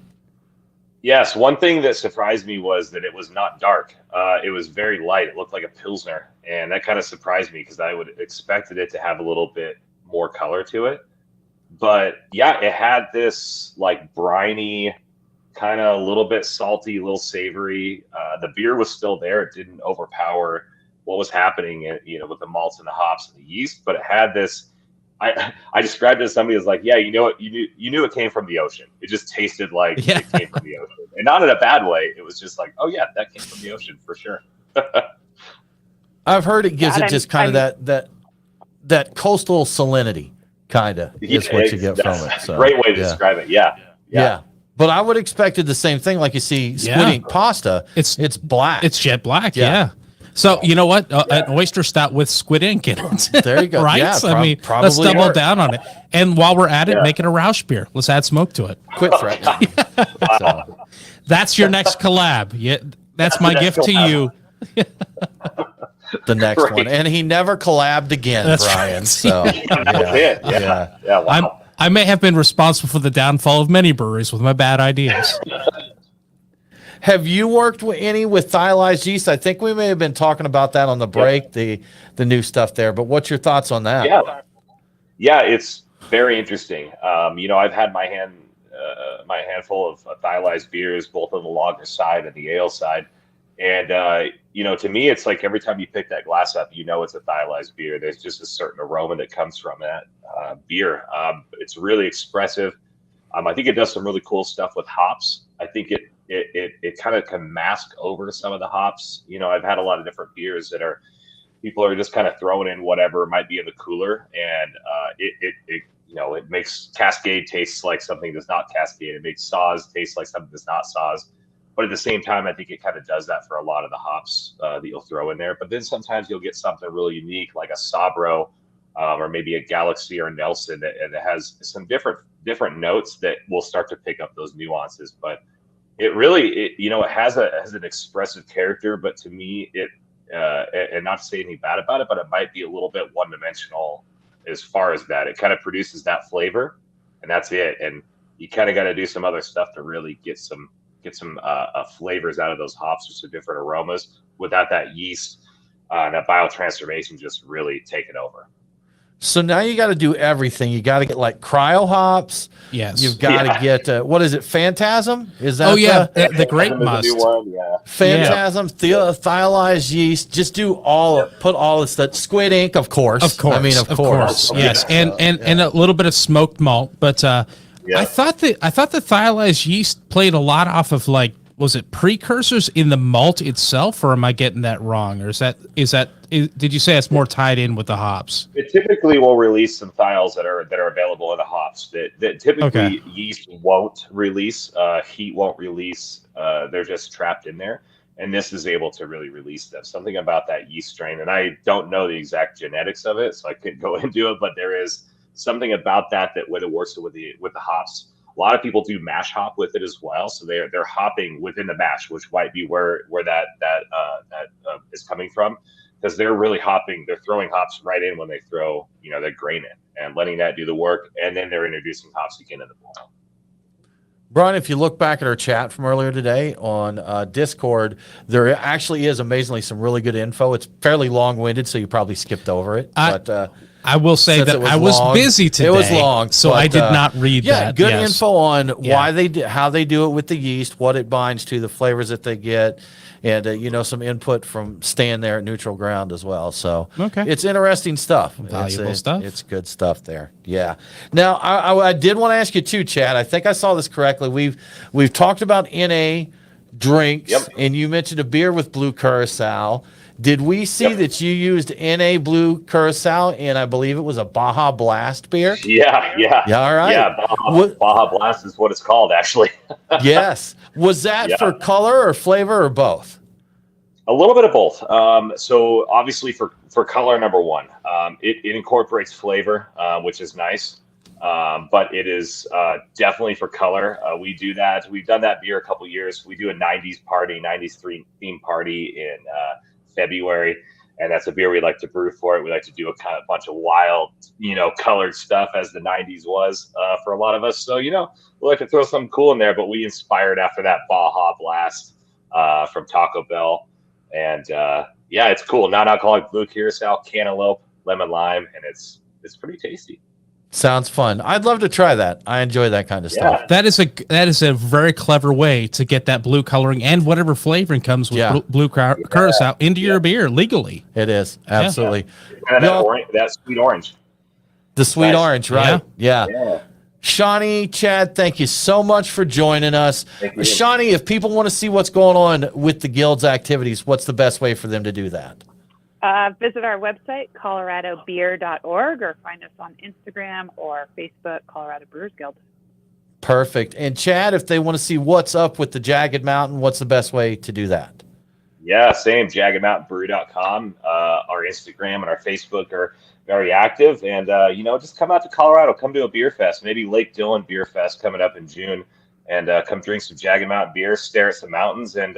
Yes. One thing that surprised me was that it was not dark. It was very light. It looked like a Pilsner. And that kind of surprised me because I would have expected it to have a little bit more color to it. But yeah, it had this like briny, kind of a little bit salty, a little savory. The beer was still there. It didn't overpower what was happening, with the malts and the hops and the yeast. But it had this. I described it to somebody as like, yeah, you knew it came from the ocean. It just tasted like it came from the ocean, and not in a bad way. It was just like, oh yeah, that came from the ocean for sure. I've heard it gives it just kind of that coastal salinity, kind of is what you get from it. So, great way to describe it. Yeah. But I would expected the same thing. Like you see squid ink pasta, it's black. It's jet black. Yeah. So you know what? An oyster stout with squid ink in it. There you go. Right? Yeah, let's double down on it. And while we're at it, make it a Roush beer. Let's add smoke to it. Quit threatening. So, that's your next collab. Yeah, that's my gift to you. The next one, and he never collabed again, that's Brian. Right. So yeah. Wow. I may have been responsible for the downfall of many breweries with my bad ideas. Have you worked with any with thiolized yeast? I think we may have been talking about that on the break, the new stuff there. But what's your thoughts on that? Yeah, it's very interesting. I've had my handful of thiolized beers, both on the lager side and the ale side. And, to me, it's like every time you pick that glass up, it's a thiolized beer. There's just a certain aroma that comes from that beer. It's really expressive. I think it does some really cool stuff with hops. I think it kind of can mask over some of the hops. I've had a lot of different beers that people are just kind of throwing in whatever might be in the cooler. And it makes Cascade taste like something that's not Cascade. It makes Saaz taste like something that's not Saaz. But at the same time, I think it kind of does that for a lot of the hops that you'll throw in there. But then sometimes you'll get something really unique, like a Sabro or maybe a Galaxy or a Nelson that has some different notes that will start to pick up those nuances. But it really, it has an expressive character. But to me, and not to say anything bad about it, but it might be a little bit one-dimensional as far as that. It kind of produces that flavor, and that's it. And you kind of got to do some other stuff to really get some flavors out of those hops with some different aromas without that yeast and that biotransformation just really taking over. So now you got to do everything. You got to get like cryo hops. Yes. You've got to get, what is it? Phantasm? Is that the great must. Phantasm, thiolized yeast. Just put all this, that squid ink, of course. Of course. Of course. Yes. And a little bit of smoked malt, but, I thought the thiolized yeast played a lot off of was it precursors in the malt itself, or am I getting that wrong? Or did you say it's more tied in with the hops? It typically will release some thiols that are available in the hops that typically yeast won't release, heat won't release. They're just trapped in there, and this is able to really release them. Something about that yeast strain, and I don't know the exact genetics of it, so I couldn't go into it, but there is something about that when it works with the hops. A lot of people do mash hop with it as well, so they're hopping within the mash, which might be where that is coming from, because they're really hopping. They're throwing hops right in when they throw their grain in and letting that do the work, and then they're introducing hops again in the bowl. Brian, if you look back at our chat from earlier today on Discord, there actually is amazingly some really good info. It's fairly long-winded, so you probably skipped over it. But I will say that I was busy today. It was long, so I did not read that. Yeah, good info on why they do, how they do it with the yeast, what it binds to, the flavors that they get, and some input from staying there at neutral ground as well. So it's interesting stuff. Valuable stuff. It's good stuff there. Yeah. Now I did want to ask you too, Chad. I think I saw this correctly. We've talked about NA drinks, and you mentioned a beer with blue curacao. Did we see that you used NA Blue Curacao, and I believe it was a Baja Blast beer? Yeah. All right. Yeah, Baja Blast is what it's called, actually. Yes. Was that for color or flavor or both? A little bit of both. So obviously for color, number one, it incorporates flavor, which is nice. But it is definitely for color. We do that. We've done that beer a couple years. We do a 90s theme party in February, and that's a beer we like to brew for it. We like to do a kind of bunch of wild, colored stuff as the 90s was for a lot of us. So, we like to throw something cool in there, but we inspired after that Baja Blast from Taco Bell. And it's cool. Non-alcoholic blue curacao, cantaloupe, lemon lime, and it's pretty tasty. Sounds fun. I'd love to try that. I enjoy that kind of stuff. That is a very clever way to get that blue coloring and whatever flavoring comes with blue curacao into your beer legally. It is. Absolutely. And that sweet orange. The sweet orange, right? Yeah. Shawnee, Chad, thank you so much for joining us. Shawnee, if people want to see what's going on with the Guild's activities, what's the best way for them to do that? Visit our website, coloradobeer.org, or find us on Instagram or Facebook, Colorado Brewers Guild. Perfect. And Chad, if they want to see what's up with the Jagged Mountain, what's the best way to do that? Yeah, same, jaggedmountainbrewery.com. Our Instagram and our Facebook are very active. And, just come out to Colorado. Come to a beer fest, maybe Lake Dillon Beer Fest coming up in June. And come drink some Jagged Mountain beer, stare at some mountains, and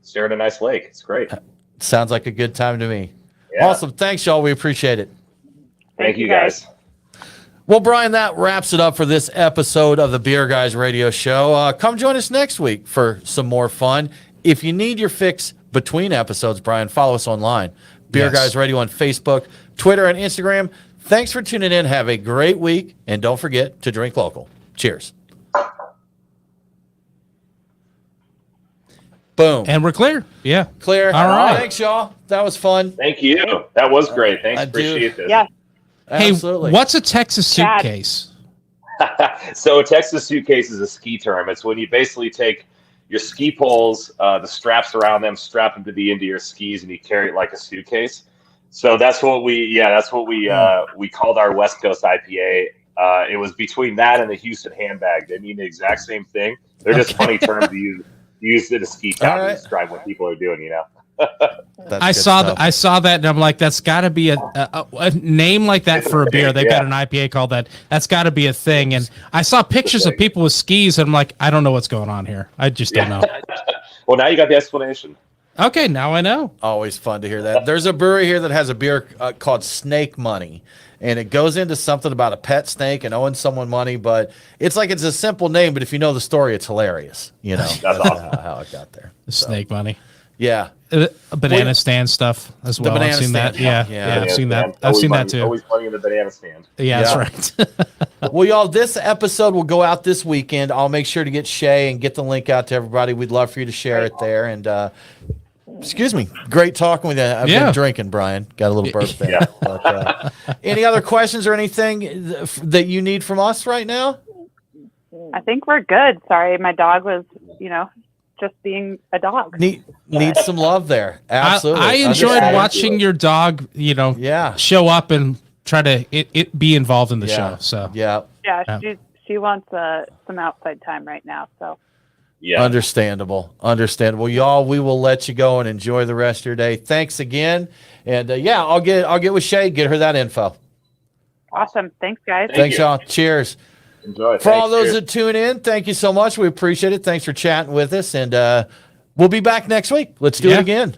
stare at a nice lake. It's great. Sounds like a good time to me. Yeah. Awesome. Thanks, y'all. We appreciate it. Thank you, guys. Well, Brian, that wraps it up for this episode of the Beer Guys Radio Show. Come join us next week for some more fun. If you need your fix between episodes, Brian, follow us online. Beer Guys Radio on Facebook, Twitter, and Instagram. Thanks for tuning in. Have a great week. And don't forget to drink local. Cheers. Boom. And we're clear. Yeah. Clear. All right. Thanks, y'all. That was fun. Thank you. That was great. Thanks. Appreciate this. Yeah. Absolutely. Hey, what's a Texas suitcase? So a Texas suitcase is a ski term. It's when you basically take your ski poles, the straps around them, strap them to the end of your skis, and you carry it like a suitcase. So that's what we called our West Coast IPA. It was between that and the Houston handbag. They mean the exact same thing. They're just funny terms to use. Used in a ski town to describe what people are doing, I saw that, and I'm like, that's got to be a name like that for a beer. They've got an IPA called that. That's got to be a thing. And I saw pictures of people with skis, and I'm like, I don't know what's going on here. I just don't know. Well, now you got the explanation. Okay, now I know. Always fun to hear that. There's a brewery here that has a beer called Snake Money, and it goes into something about a pet snake and owing someone money, but it's a simple name, but if you know the story, it's hilarious. That's awesome. How it got there. Snake Money. Yeah. Banana stand stuff as well. I've seen that. Yeah, I've seen that. I've seen that too. Always money in the banana stand. Yeah, that's right. Well, y'all, this episode will go out this weekend. I'll make sure to get Shay and get the link out to everybody. We'd love for you to share it there. And excuse me, great talking with you. I've been drinking, Brian. Got a little burp there. Yeah. But, any other questions or anything that you need from us right now? I think we're good. Sorry, my dog was, just being a dog. Need some love there. Absolutely. I enjoyed watching your dog, show up and try to be involved in the show. So yeah, she wants some outside time right now. So yeah, understandable. Y'all, we will let you go and enjoy the rest of your day. Thanks again, and I'll get with Shay, get her that info. All Awesome. Thanks, guys. Thanks, y'all. Cheers. Enjoy. For all those that tune in, thank you so much. We appreciate it. Thanks for chatting with us, and we'll be back next week. Let's do it again.